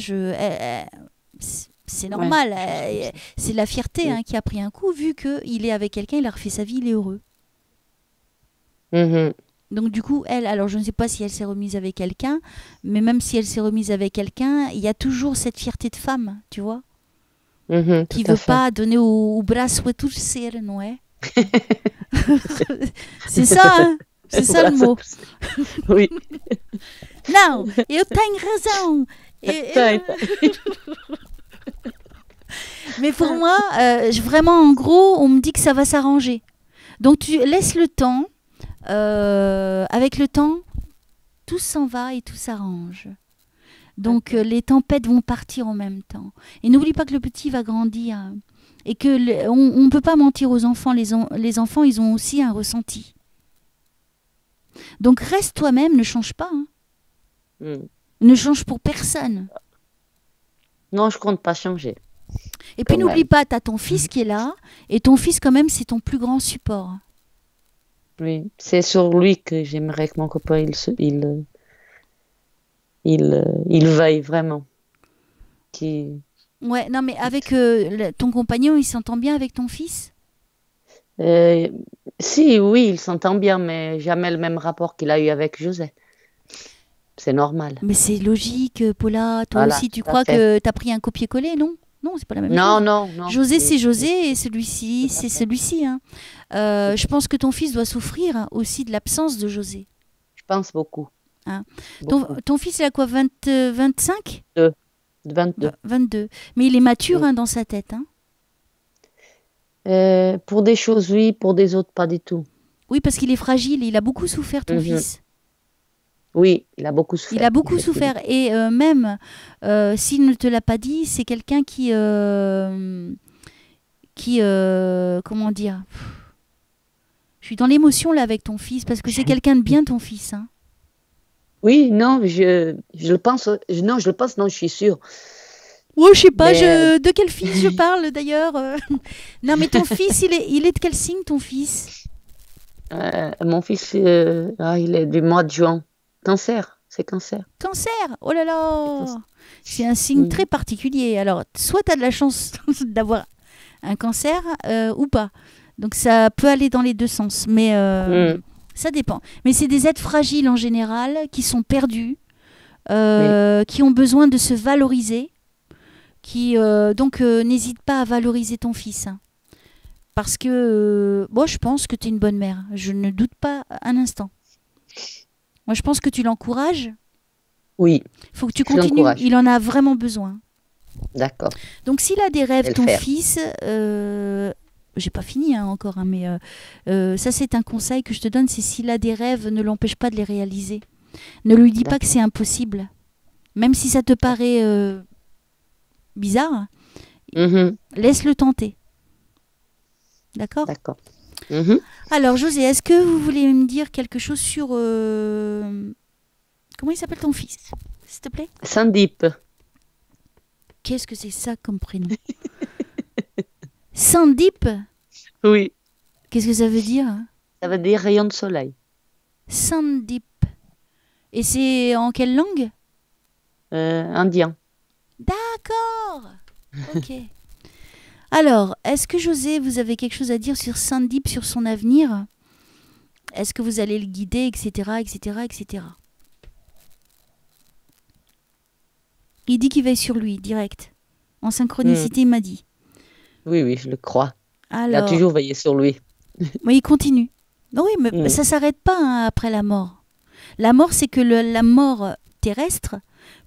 c'est Ouais, normal, quelque chose comme ça. c'est la fierté, Oui. hein, qui a pris un coup, vu qu'il est avec quelqu'un, il a refait sa vie, il est heureux. Mhm, Donc du coup, elle, alors je ne sais pas si elle s'est remise avec quelqu'un, mais même si elle s'est remise avec quelqu'un, il y a toujours cette fierté de femme, tu vois, mhm, tout qui à veut fait. pas donner au braço a torcer, non é? C'est ça, hein, c'est ça le Voilà, mot. oui. Não, eu tenho razão. Tá, tá. Mais pour moi, vraiment, en gros, on me dit que ça va s'arranger. Donc tu laisses le temps. Avec le temps, tout s'en va et tout s'arrange. Donc D'accord. les tempêtes vont partir en même temps. Et n'oublie pas que le petit va grandir. Et que on ne peut pas mentir aux enfants. Les enfants, ils ont aussi un ressenti. Donc reste toi-même, ne change pas, hein. Mm. Ne change pour personne. Non, je compte pas changer, Et puis quand n'oublie même. pas, tu as ton fils qui est là. Et ton fils, quand même, c'est ton plus grand support. Oui, c'est sur lui que j'aimerais que mon copain il veille vraiment. Qui... Ouais, non, mais avec ton compagnon, il s'entend bien avec ton fils? Euh, Si, oui, il s'entend bien, mais jamais le même rapport qu'il a eu avec José. C'est normal. Mais c'est logique, Paula. Toi Voilà, aussi, tout tu à crois fait. que t'as pris un copier-coller, non? Non, c'est pas la même Non, chose. non, non. José, Oui, c'est oui, José et tout celui-ci, à c'est fait. celui-ci, hein. Tout Je à fait. pense que ton fils doit souffrir hein, aussi de l'absence de José. Je pense beaucoup, Hein. beaucoup. Ton fils, il a quoi, 20, 25? Deux, 22. 22. Mais il est mature Oui. hein, dans sa tête. Hein. Pour des choses, oui, pour des autres, pas du tout. Oui, parce qu'il est fragile. Il a beaucoup souffert, ton Mhm. fils. Oui, il a beaucoup Il a souffert, beaucoup effectivement. souffert. Et même s'il ne te l'a pas dit, c'est quelqu'un comment dire, je suis dans l'émotion là avec ton fils parce que c'est quelqu'un de bien ton fils. Hein. Oui, non, je le pense, non, je le pense, non, je suis sûre. Oh, je sais pas, Mais de quel fils je parle d'ailleurs. Non, mais ton fils, il est de quel signe ton fils? mon fils, il est du mois de juin. Cancer, c'est cancer. Cancer. Oh là C'est là. cancer. C'est un signe très Mhm. particulier. Alors, soit tu as de la chance d'avoir un cancer ou pas. Donc ça peut aller dans les deux sens, mais Mhm. ça dépend. Mais c'est des êtres fragiles en général qui sont perdus, Oui, qui ont besoin de se valoriser, qui donc n'hésite pas à valoriser ton fils. Hein. Parce que moi je pense que tu es une bonne mère. Je ne doute pas un instant. Moi je pense que tu l'encourages. oui, Il faut que tu je continues. l'encourage. Il en a vraiment besoin. D'accord, Donc s'il a des je rêves, vais le ton faire. fils, j'ai pas fini hein, encore, hein, mais ça c'est un conseil que je te donne, c'est s'il a des rêves, ne l'empêche pas de les réaliser. Ne lui dis pas que D'accord, c'est impossible. Même si ça te paraît bizarre, mhm, laisse-le tenter. D'accord. d'accord. Mhm. Alors José, est-ce que vous voulez me dire quelque chose sur... comment il s'appelle ton fils, s'il te plaît? Sandip, Qu'est-ce que c'est ça comme prénom? Sandip. oui, Qu'est-ce que ça veut dire? ça veut dire rayon de soleil. Sandip. Et c'est en quelle langue? Indien. D'accord. Ok. Alors, est-ce que José, vous avez quelque chose à dire sur Sandip, sur son avenir? Est-ce que vous allez le guider, etc., etc., etc. Il dit qu'il veille sur lui, direct. En Hmm. synchronicité, il m'a dit. Oui, oui, je le crois. Il a Alors, toujours veillé sur lui. mais il continue. Oui, mais Hmm. ça s'arrête pas hein, après la mort. La mort, c'est que la mort terrestre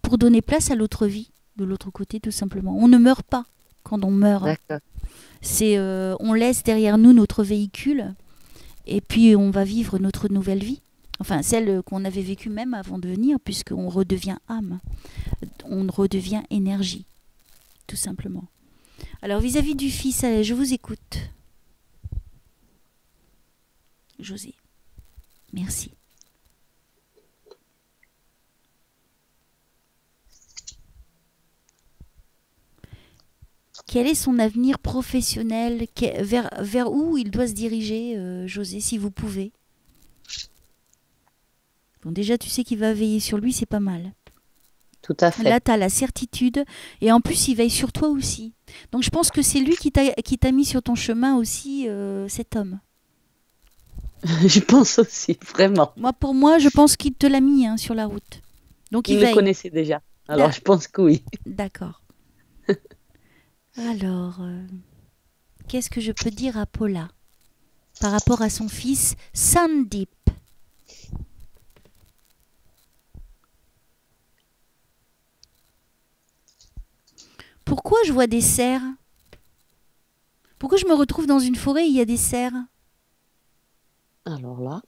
pour donner place à l'autre vie, de l'autre côté, tout simplement. On ne meurt pas quand on meurt. D'accord, C'est, on laisse derrière nous notre véhicule et puis on va vivre notre nouvelle vie. Enfin, celle qu'on avait vécue même avant de venir, puisqu'on redevient âme, on redevient énergie, tout simplement. Alors, vis-à-vis du fils, je vous écoute, José. Merci. Quel est son avenir professionnel? Vers où il doit se diriger, José, si vous pouvez? Bon, déjà, tu sais qu'il va veiller sur lui, c'est pas mal. tout à fait. Là, tu as la certitude. Et en plus, il veille sur toi aussi. Donc, je pense que c'est lui qui t'a mis sur ton chemin aussi, cet homme. Je pense aussi, vraiment. Moi, pour moi, je pense qu'il te l'a mis hein, sur la route. Donc, il Il le veille. connaissait déjà. Alors, je pense que oui. D'accord. Alors, qu'est-ce que je peux dire à Paula par rapport à son fils Sandip? Pourquoi je vois des cerfs? Pourquoi je me retrouve dans une forêt et il y a des cerfs? Alors là,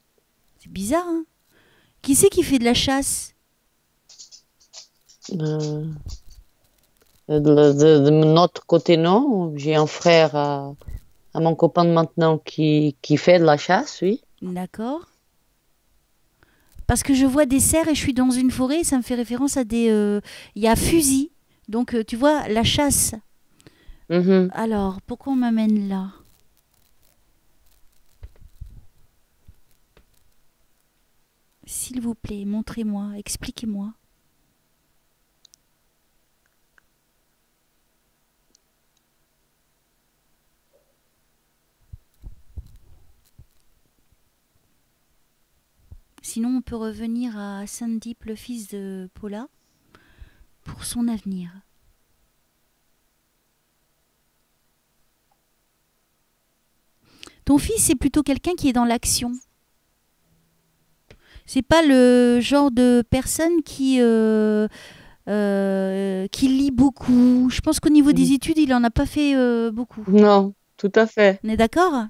C'est bizarre, hein? Qui c'est qui fait de la chasse? euh, de notre côté, non. J'ai un frère à mon copain de maintenant qui fait de la chasse, oui. D'accord. Parce que je vois des cerfs et je suis dans une forêt, ça me fait référence à des... Il y a fusil. Donc, tu vois, la chasse. Mhm. Alors, pourquoi on m'amène là? S'il vous plaît, montrez-moi, expliquez-moi. Sinon, on peut revenir à Sandeep, le fils de Paula, pour son avenir. Ton fils, c'est plutôt quelqu'un qui est dans l'action. C'est pas le genre de personne qui lit beaucoup. Je pense qu'au niveau des études, il en a pas fait beaucoup. Non, tout à fait. On est d'accord?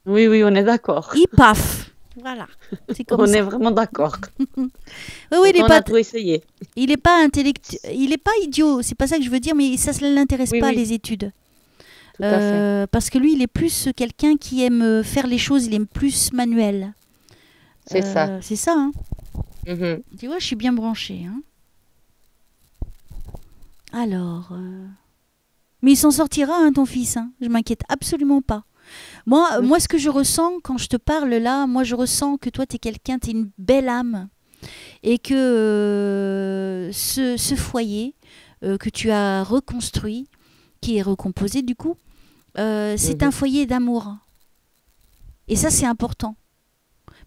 Oui, oui, on est d'accord. Il paf. Voilà. C'est comme On ça. est vraiment d'accord. Oui, oui, On a tout essayé. il est pas il est pas idiot. C'est pas ça que je veux dire, mais ça ne l'intéresse Oui, pas oui. les études. Tout à fait. Parce que lui, il est plus quelqu'un qui aime faire les choses. Il aime plus manuel. C'est ça. C'est ça, hein. Mhm. Tu vois, je suis bien branchée, hein. Alors, mais il s'en sortira, hein, ton fils, hein. Je m'inquiète absolument pas. Moi, ce que je ressens quand je te parle là, moi, je ressens que toi, tu es quelqu'un, tu es une belle âme. Et que ce foyer que tu as reconstruit, qui est recomposé du coup, c'est un foyer d'amour. Et ça, c'est important.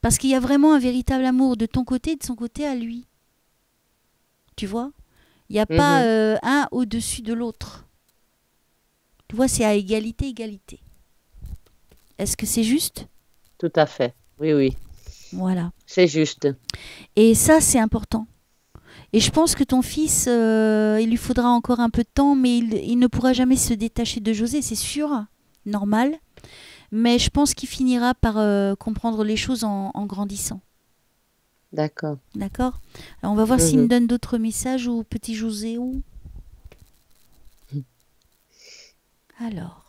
Parce qu'il y a vraiment un véritable amour de ton côté et de son côté à lui. Tu vois? Il n'y a pas un au-dessus de l'autre. Tu vois, c'est à égalité, égalité. Est-ce que c'est juste? Tout à fait. Oui, oui. Voilà. C'est juste. Et ça, c'est important. Et je pense que ton fils, il lui faudra encore un peu de temps, mais il ne pourra jamais se détacher de José, c'est sûr, normal. Mais je pense qu'il finira par comprendre les choses en grandissant. D'accord. D'accord? Alors on va voir s'il me donne d'autres messages ou petit José ou. Alors.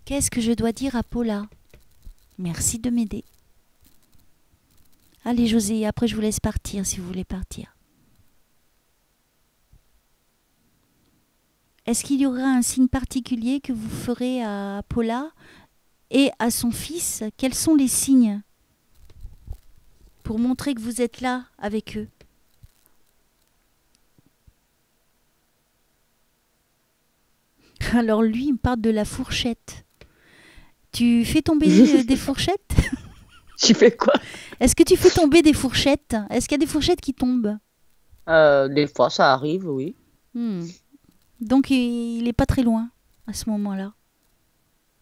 Qu'est-ce que je dois dire à Paula? Merci de m'aider. Allez José, après je vous laisse partir si vous voulez partir. Est-ce qu'il y aura un signe particulier que vous ferez à Paula et à son fils? Quels sont les signes pour montrer que vous êtes là avec eux? Alors lui, il me parle de la fourchette. Tu fais tomber des fourchettes? Tu fais quoi? Est-ce que tu fais tomber des fourchettes? Est-ce qu'il y a des fourchettes qui tombent? Des fois, ça arrive, oui. Donc il n'est pas très loin à ce moment-là.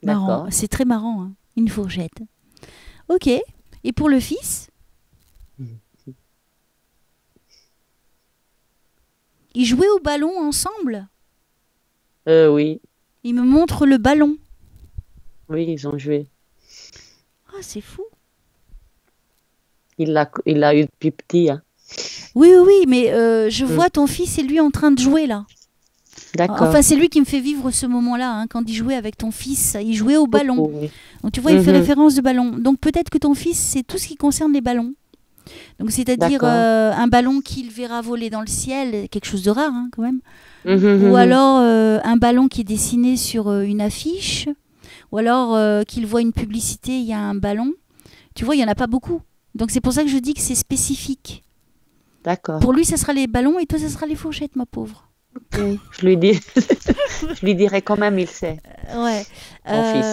Marrant, c'est très marrant, hein, une fourchette. Ok, et pour le fils? Ils jouaient au ballon ensemble? Oui. Il me montre le ballon. Oui, ils ont joué. Ah, c'est fou. Il l'a eu depuis petit. Hein. Oui, mais je vois ton fils et lui en train de jouer là. D'accord. Enfin, c'est lui qui me fait vivre ce moment-là, hein, quand il jouait avec ton fils. Il jouait au ballon. Oui. Donc tu vois, il fait référence de ballon. Donc peut-être que ton fils, c'est tout ce qui concerne les ballons. Donc c'est-à-dire un ballon qu'il verra voler dans le ciel, quelque chose de rare, hein, quand même. Ou alors un ballon qui est dessiné sur une affiche. Ou alors qu'il voit une publicité, il y a un ballon. Tu vois, il n'y en a pas beaucoup. Donc c'est pour ça que je dis que c'est spécifique. D'accord. Pour lui, ça sera les ballons et toi, ça sera les fourchettes, ma pauvre. Okay. Je lui dirai quand même, il sait. Ouais. Mon fils.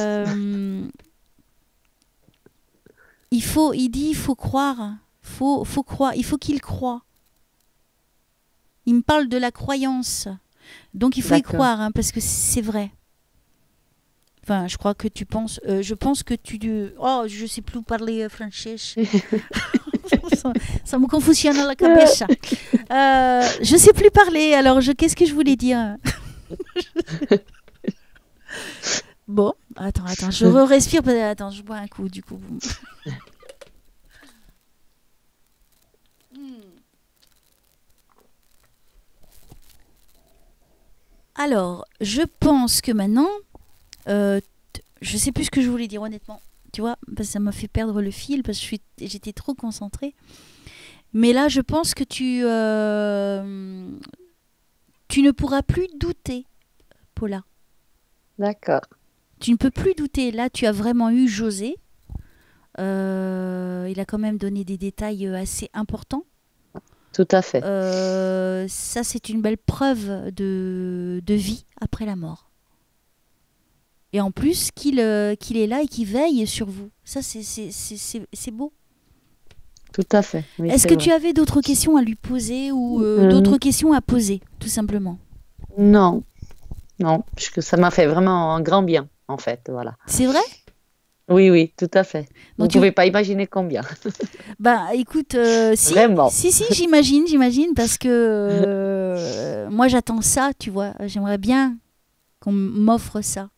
Il dit, il faut croire. Faut croire. Il faut qu'il croie. Il me parle de la croyance. Donc il faut y croire, hein, parce que c'est vrai. Enfin, je crois que tu penses... je pense que tu... Oh, je sais plus parler français. Ça me confusionne la cabeza. Je sais plus parler, alors qu'est-ce que je voulais dire? Bon, attends, je respire. Attends, je bois un coup, du coup. Alors, je pense que maintenant... je sais plus ce que je voulais dire, honnêtement. Tu vois, parce que ça m'a fait perdre le fil, parce que j'étais trop concentrée. Mais là, je pense que tu ne pourras plus douter, Paula. D'accord. Tu ne peux plus douter. Là, tu as vraiment eu José. Il a quand même donné des détails assez importants. Tout à fait. Ça, c'est une belle preuve de vie après la mort. Et en plus, qu'il est là et qu'il veille sur vous. Ça, c'est beau. Tout à fait. Oui, Est-ce c'est que vrai. tu avais d'autres questions à lui poser ou Euh, d'autres questions à poser, tout simplement? non, non, parce que ça m'a fait vraiment un grand bien, en fait. Voilà. C'est vrai? Oui, oui, tout à fait. Vous Donc tu, pouvez pas imaginer combien. bah écoute, Vraiment. si, j'imagine, parce que moi j'attends ça, tu vois. J'aimerais bien qu'on m'offre ça.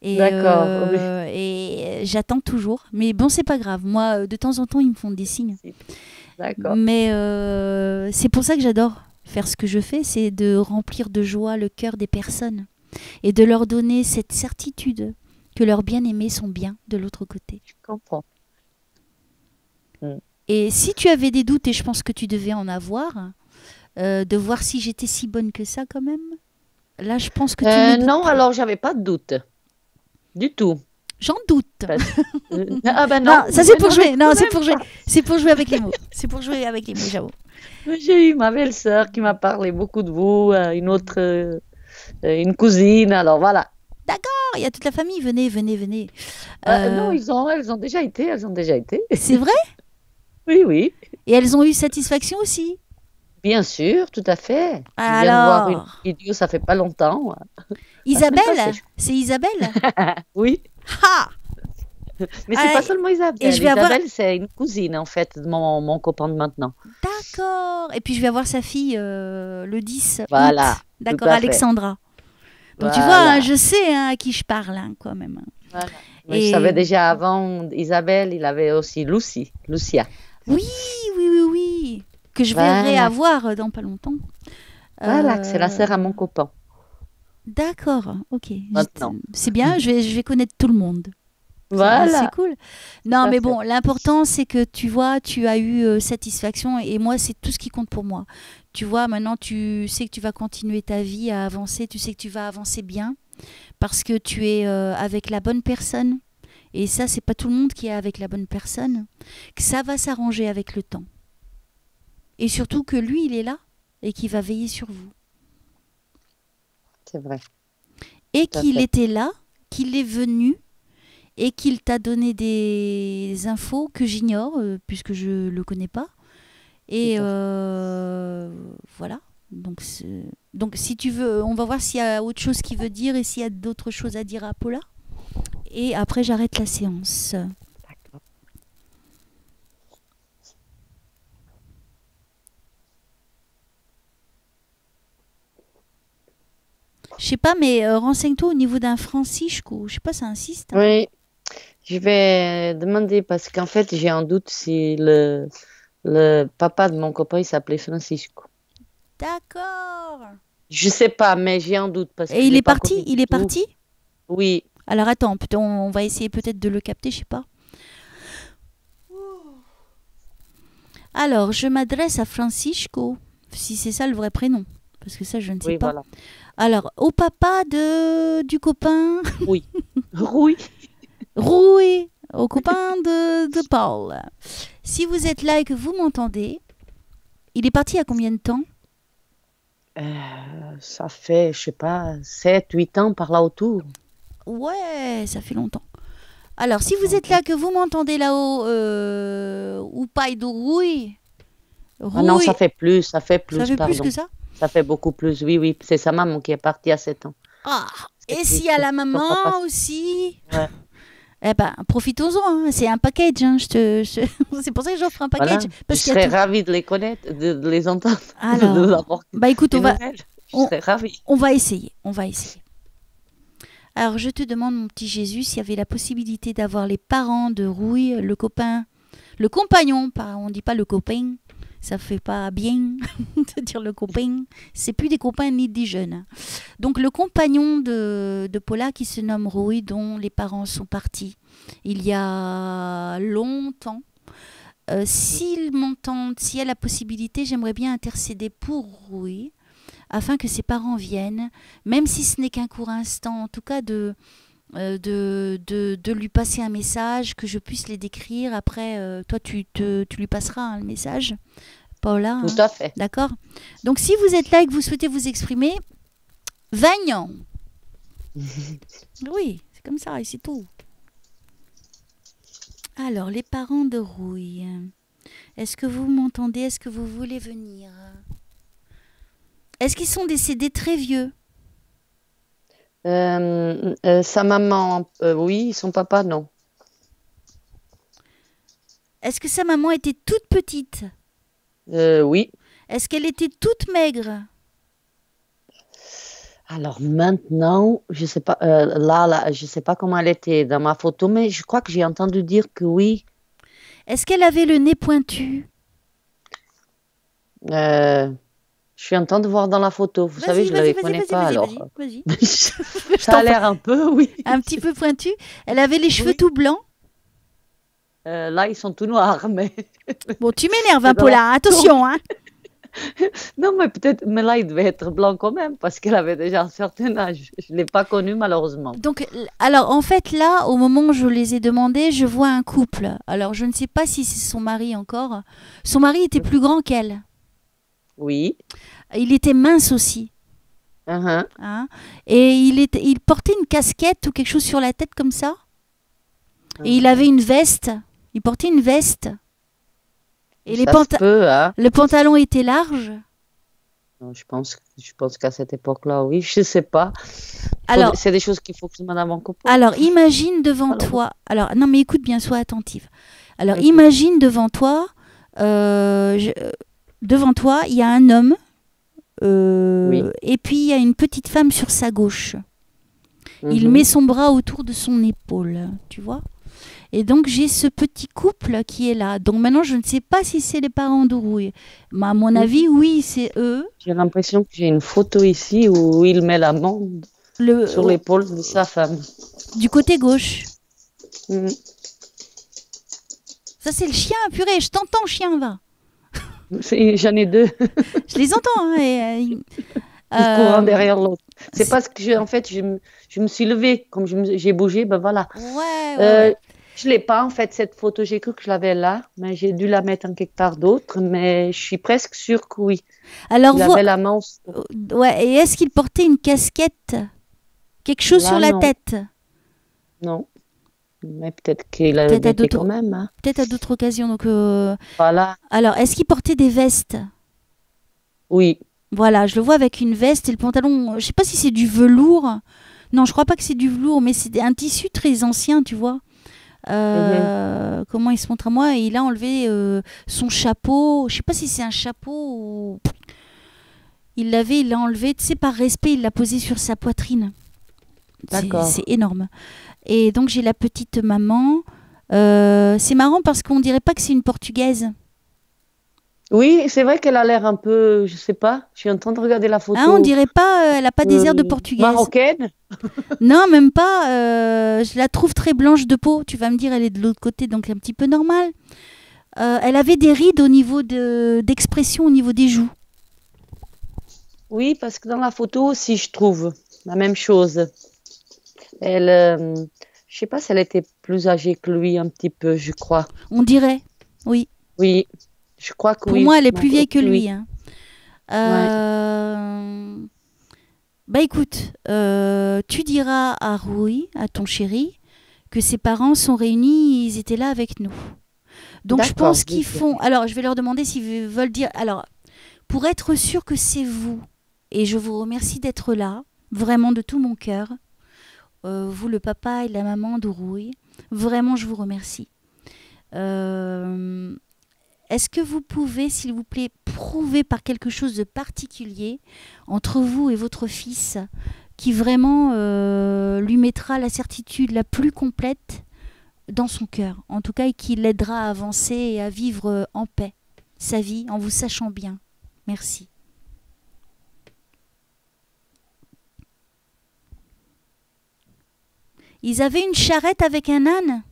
D'accord, oui. Et j'attends toujours. Mais bon, c'est pas grave. Moi, de temps en temps, ils me font des signes. D'accord. Mais c'est pour ça que j'adore faire ce que je fais, c'est de remplir de joie le cœur des personnes et de leur donner cette certitude que leurs bien-aimés sont bien de l'autre côté. Je comprends. Mm. Et si tu avais des doutes, et je pense que tu devais en avoir, de voir si j'étais si bonne que ça quand même, là je pense que tu ne doutes Non, plus. alors j'avais pas de doute du tout. J'en doute. Parce- Ah ben Non, non, ça c'est mais pour non, mais jouer. Non, quand c'est même pour jouer. pas. C'est pour jouer avec les mots. C'est pour jouer avec les mots, j'avoue. J'ai eu ma belle-sœur qui m'a parlé beaucoup de vous, une autre, une cousine, alors voilà. D'accord, il y a toute la famille. Venez, venez, venez. Non, Euh, elles ont déjà été, elles ont déjà été. c'est vrai? Oui, oui, Et elles ont eu satisfaction aussi. bien sûr, tout à fait. Je viens de voir une Alors, vidéo, ça fait pas longtemps, la semaine passée, Isabelle, je c'est Isabelle? crois. Oui, Ha! mais c'est Ah, pas seulement et je Isabelle. vais avoir. Isabelle, c'est une cousine, en fait, de mon copain de maintenant. D'accord. Et puis je vais avoir sa fille le 10 Voilà, août. tout D'accord, à fait. Alexandra. Donc tu vois, hein, Voilà, je sais hein, à qui je parle hein, quand même. voilà. Mais je Et savais déjà avant Isabelle, il avait aussi Lucia. oui, oui, oui, oui. Que je vais Voilà, réavoir dans pas longtemps. voilà, c'est la sœur à Euh, mon copain, D'accord, ok. maintenant. C'est bien, je vais connaître tout le monde. C'est Voilà, cool. tout Non, à mais fait. bon, l'important, c'est que tu vois, tu as eu satisfaction et moi, c'est tout ce qui compte pour moi. Tu vois, maintenant, tu sais que tu vas continuer ta vie à avancer, tu sais que tu vas avancer bien parce que tu es avec la bonne personne. Et ça, c'est pas tout le monde qui est avec la bonne personne. Que ça va s'arranger avec le temps. Et surtout que lui, il est là et qu'il va veiller sur vous. C'est vrai, Et tout à qu'il fait. était là, qu'il est venu et qu'il t'a donné des infos que j'ignore puisque je le connais pas. Tout Et à fait. voilà. Donc si tu veux, on va voir s'il y a autre chose qu'il veut dire et s'il y a d'autres choses à dire à Paula. Et après, j'arrête la séance. D'accord. Je sais pas, mais renseigne-toi au niveau d'un Francisco. Je sais pas, ça insiste. Hein. Oui, je vais demander parce qu'en fait, j'ai un doute si le papa de mon copain, il s'appelait Francisco. D'accord. Je sais pas, mais j'ai un doute parce que Et je il l'ai est pas parti? connu Il du est tout. parti? Oui, Alors attends, on va essayer peut-être de le capter, je sais pas. Alors, je m'adresse à Francisco, si c'est ça le vrai prénom, parce que ça, je ne sais oui, pas. voilà. Alors, au papa du copain Oui, oui. Roué, au copain de Paul. Si vous êtes là et que vous m'entendez, il est parti il y a combien de temps? Ça fait, je sais pas, 7, 8 ans par là autour. Ouais, ça fait longtemps. Alors, si vous êtes Longtemps. là, que vous m'entendez là-haut, ou paille de rouille, Ah non, rouille, ça fait ça plus, fait plus que pardon. ça? Ça fait beaucoup plus. Oui, oui, c'est sa maman qui est partie à 7 ans. Ah, C'est et plus s'il y a que la son papa. maman aussi? Ouais. Eh ben, profitons-en, hein. C'est un package. Hein. C'est pour ça que j'offre un package. Voilà. Je Parce qu'il y a serais tout. ravie de les connaître, de les entendre, de Alors, avoir bah écoute, des nouvelles. Je on, serais ravie. on va essayer. On va essayer. Alors, je te demande, mon petit Jésus, s'il y avait la possibilité d'avoir les parents de Rouille, le copain, le compagnon, on ne dit pas le copain, ça fait pas bien de dire le copain, c'est plus des copains ni des jeunes. Donc, le compagnon de Paula qui se nomme Rouille, dont les parents sont partis il y a longtemps. S'il m'entendent, s'il y a la possibilité, j'aimerais bien intercéder pour Rouille afin que ses parents viennent, même si ce n'est qu'un court instant, en tout cas de lui passer un message, que je puisse les décrire. Après, toi, tu lui passeras hein, le message, Paula, Tout hein, à fait. d'accord? Donc, si vous êtes là et que vous souhaitez vous exprimer, Vagnon, Oui, c'est comme ça et c'est tout. Alors, les parents de Rouille, est-ce que vous m'entendez? Est-ce que vous voulez venir? Est-ce qu'ils sont décédés très vieux? Sa maman, oui, son papa, non. Est-ce que sa maman était toute petite? Oui. Est-ce qu'elle était toute maigre? Alors maintenant, je sais pas, là, je sais pas comment elle était dans ma photo, mais je crois que j'ai entendu dire que oui. Est-ce qu'elle avait le nez pointu? Euh, je suis en train de voir dans la photo. Vous savez, Vas-y, je ne vas-y, les vas-y, connais vas-y, pas, vas-y, alors. vas-y, vas-y. Je Ça t'en a l'air un peu, oui. un petit peu pointu. Elle avait les cheveux Oui. tout blancs. Là, ils sont tout noirs, mais Bon, tu m'énerves c'est un dans peu la là, photo. attention, hein. Non, mais peut-être, mais là, il devait être blanc quand même, parce qu'elle avait déjà un certain âge. Je ne l'ai pas connue, malheureusement. Donc, alors en fait là, au moment où je les ai demandés, je vois un couple. Alors je ne sais pas si c'est son mari encore. Son mari était plus grand qu'elle. Oui. Il était mince aussi, Uhum. hein. Et il portait une casquette ou quelque chose sur la tête comme ça. Et il avait une veste. Il portait une veste. Et Ça se peut, hein. le pantalon était large. Non, je pense qu'à cette époque-là, oui, je sais pas. Alors, C'est des choses qu'il faut que Madame en comprenne. alors imagine devant Alors, toi. Alors non mais écoute bien, sois attentive. Alors mhm. imagine devant toi. euh, je- Devant toi, il y a un homme. Oui. Et puis il y a une petite femme sur sa gauche. Il met Mhm. son bras autour de son épaule, tu vois. Et donc j'ai ce petit couple qui est là. Donc maintenant je ne sais pas si c'est les parents de Rouille. Mais à mon Mhm. avis, oui, c'est eux. J'ai l'impression que j'ai une photo ici où il met la main Le, sur l'épaule de sa femme. du côté gauche. Mhm. Ça c'est le chien, purée, je t'entends chien, va. J'en ai deux, Je les entends, hein, courant euh, derrière l'autre. C'est c'est- parce que, en fait, je me suis levée, comme j'ai bougé, ben voilà. ouais, ouais, Euh, ouais. je l'ai pas, en fait, cette photo. J'ai cru que je l'avais là, mais j'ai dû la mettre en quelque part d'autre. Mais je suis presque sûre que oui. Alors, Il avait la main ouais, et est-ce qu'il portait une casquette? Quelque chose sur là, la non, tête? non. Mais peut-être qu'il Peut-être à l'était quand d'autres, même, hein. peut-être à d'autres occasions. Donc, Voilà, alors, est-ce qu'il portait des vestes? oui. Voilà, je le vois avec une veste et le pantalon. Je sais pas si c'est du velours. Non, je crois pas que c'est du velours, mais c'est un tissu très ancien, tu vois. Mhm. Comment il se montre à moi? Et il a enlevé son chapeau. Je sais pas si c'est un chapeau ou il l'a enlevé. Tu sais, par respect, il l'a posé sur sa poitrine. C'est D'accord. énorme. Et donc j'ai la petite maman. C'est marrant parce qu'on dirait pas que c'est une Portugaise. Oui, c'est vrai qu'elle a l'air un peu, je sais pas, je suis en train de regarder la Hein, on photo dirait pas, elle a pas des airs de Portugaise. marocaine. Non, même pas. Je la trouve très blanche de peau. Tu vas me dire, elle est de l'autre côté, donc un petit peu normale. Elle avait des rides au niveau d'expression au niveau des joues. Oui, parce que dans la photo aussi, je trouve la même chose. Elle, je sais pas si elle était plus âgée que lui, un petit peu, je crois. On dirait. Oui. Oui, je crois que Pour oui. moi, elle est plus Donc, vieille que oui. lui, hein. Ouais. Bah écoute, tu diras à Rui, à ton chéri, que ses parents sont réunis, ils étaient là avec nous. Donc je D'accord, pense oui. qu'ils font. Alors je vais leur demander s'ils veulent dire. Alors pour être sûr que c'est vous, et je vous remercie d'être là, vraiment de tout mon cœur, vous le papa et la maman de Rui, vraiment je vous remercie. Euh, Est-ce que vous pouvez, s'il vous plaît, prouver par quelque chose de particulier entre vous et votre fils qui vraiment lui mettra la certitude la plus complète dans son cœur, en tout cas, et qui l'aidera à avancer et à vivre en paix sa vie en vous sachant bien. Merci. Ils avaient une charrette avec un âne?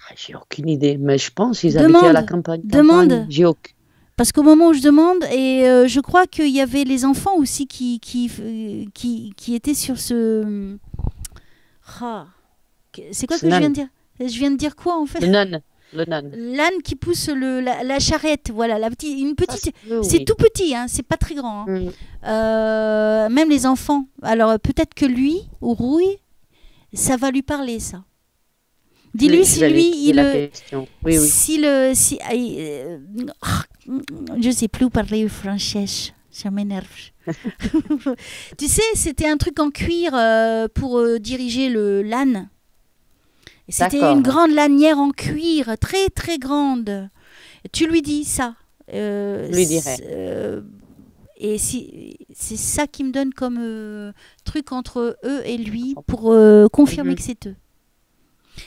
Ah, j'ai aucune idée, mais je pense qu'ils habitaient à la Demande, campagne. demande. J'ai aucune. Parce qu'au moment où je demande, et je crois qu'il y avait les enfants aussi qui étaient sur ce... Ah, c'est quoi que je viens de dire? Je viens de dire quoi en fait? Le non. le nan. L'âne qui pousse la charrette, voilà, une Ça se petite. peut, C'est oui. tout petit, hein, c'est pas très grand, hein. Mm. Même les enfants. Alors peut-être que lui, ou Rouille, ça va lui parler, ça. Dis-lui Je si vais lui lui, poser la question. Oui, oui. je sais plus parler français, ça m'énerve. Tu sais, c'était un truc en cuir pour diriger l'âne. Et c'était une D'accord. grande lanière en cuir, très très grande. Tu lui dis ça. Je lui dirai. Et c'est ça qui me donne comme truc entre eux et lui pour confirmer Mhm. que c'est eux.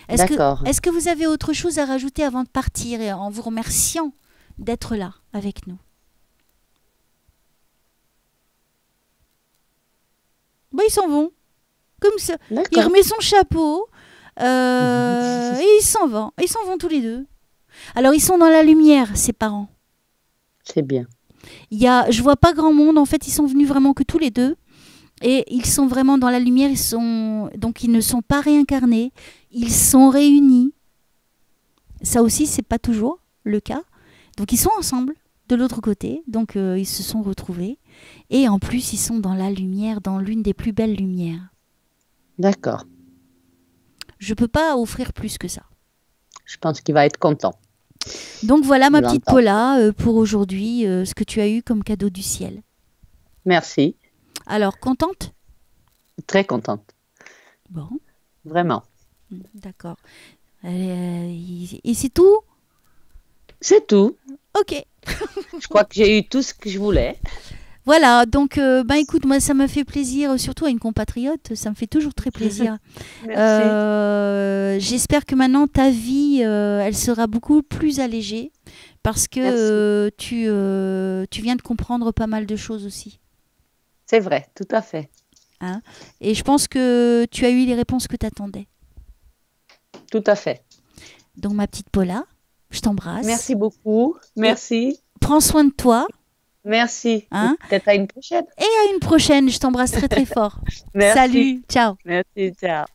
D'accord. Est-ce que vous avez autre chose à rajouter avant de partir et en vous remerciant d'être là avec nous? Bah, ils s'en vont. Comme ça. Il D'accord. remet son chapeau et ils s'en vont. Ils s'en vont tous les deux. Alors, ils sont dans la lumière, ces parents. C'est bien. Je vois pas grand monde. En fait, ils sont venus vraiment que tous les deux. Et ils sont vraiment dans la lumière. Donc, ils ne sont pas réincarnés. Ils sont réunis. Ça aussi, c'est pas toujours le cas. Donc, ils sont ensemble de l'autre côté. Donc, ils se sont retrouvés. Et en plus, ils sont dans la lumière, dans l'une des plus belles lumières. D'accord. Je peux pas offrir plus que ça. Je pense qu'il va être content Donc, voilà de ma petite l'entendre. Paula pour aujourd'hui, ce que tu as eu comme cadeau du ciel. Merci. Alors, contente? Très contente. Bon, Vraiment. d'accord. Et c'est tout? C'est tout. Ok. Je crois que j'ai eu tout ce que je voulais. Voilà, donc écoute, moi ça me fait plaisir, surtout à une compatriote, ça me fait toujours très plaisir. Merci. J'espère que maintenant ta vie, elle sera beaucoup plus allégée parce que Merci. tu viens de comprendre pas mal de choses aussi, C'est vrai, tout à fait. hein. Et je pense que tu as eu les réponses que tu attendais. Tout à fait. Donc ma petite Paula, je t'embrasse Merci beaucoup. et Merci. prends soin de toi, Merci. Et hein. peut-être à une prochaine. Et à une prochaine, je t'embrasse très très fort. Merci. Salut, ciao. Merci. Ciao.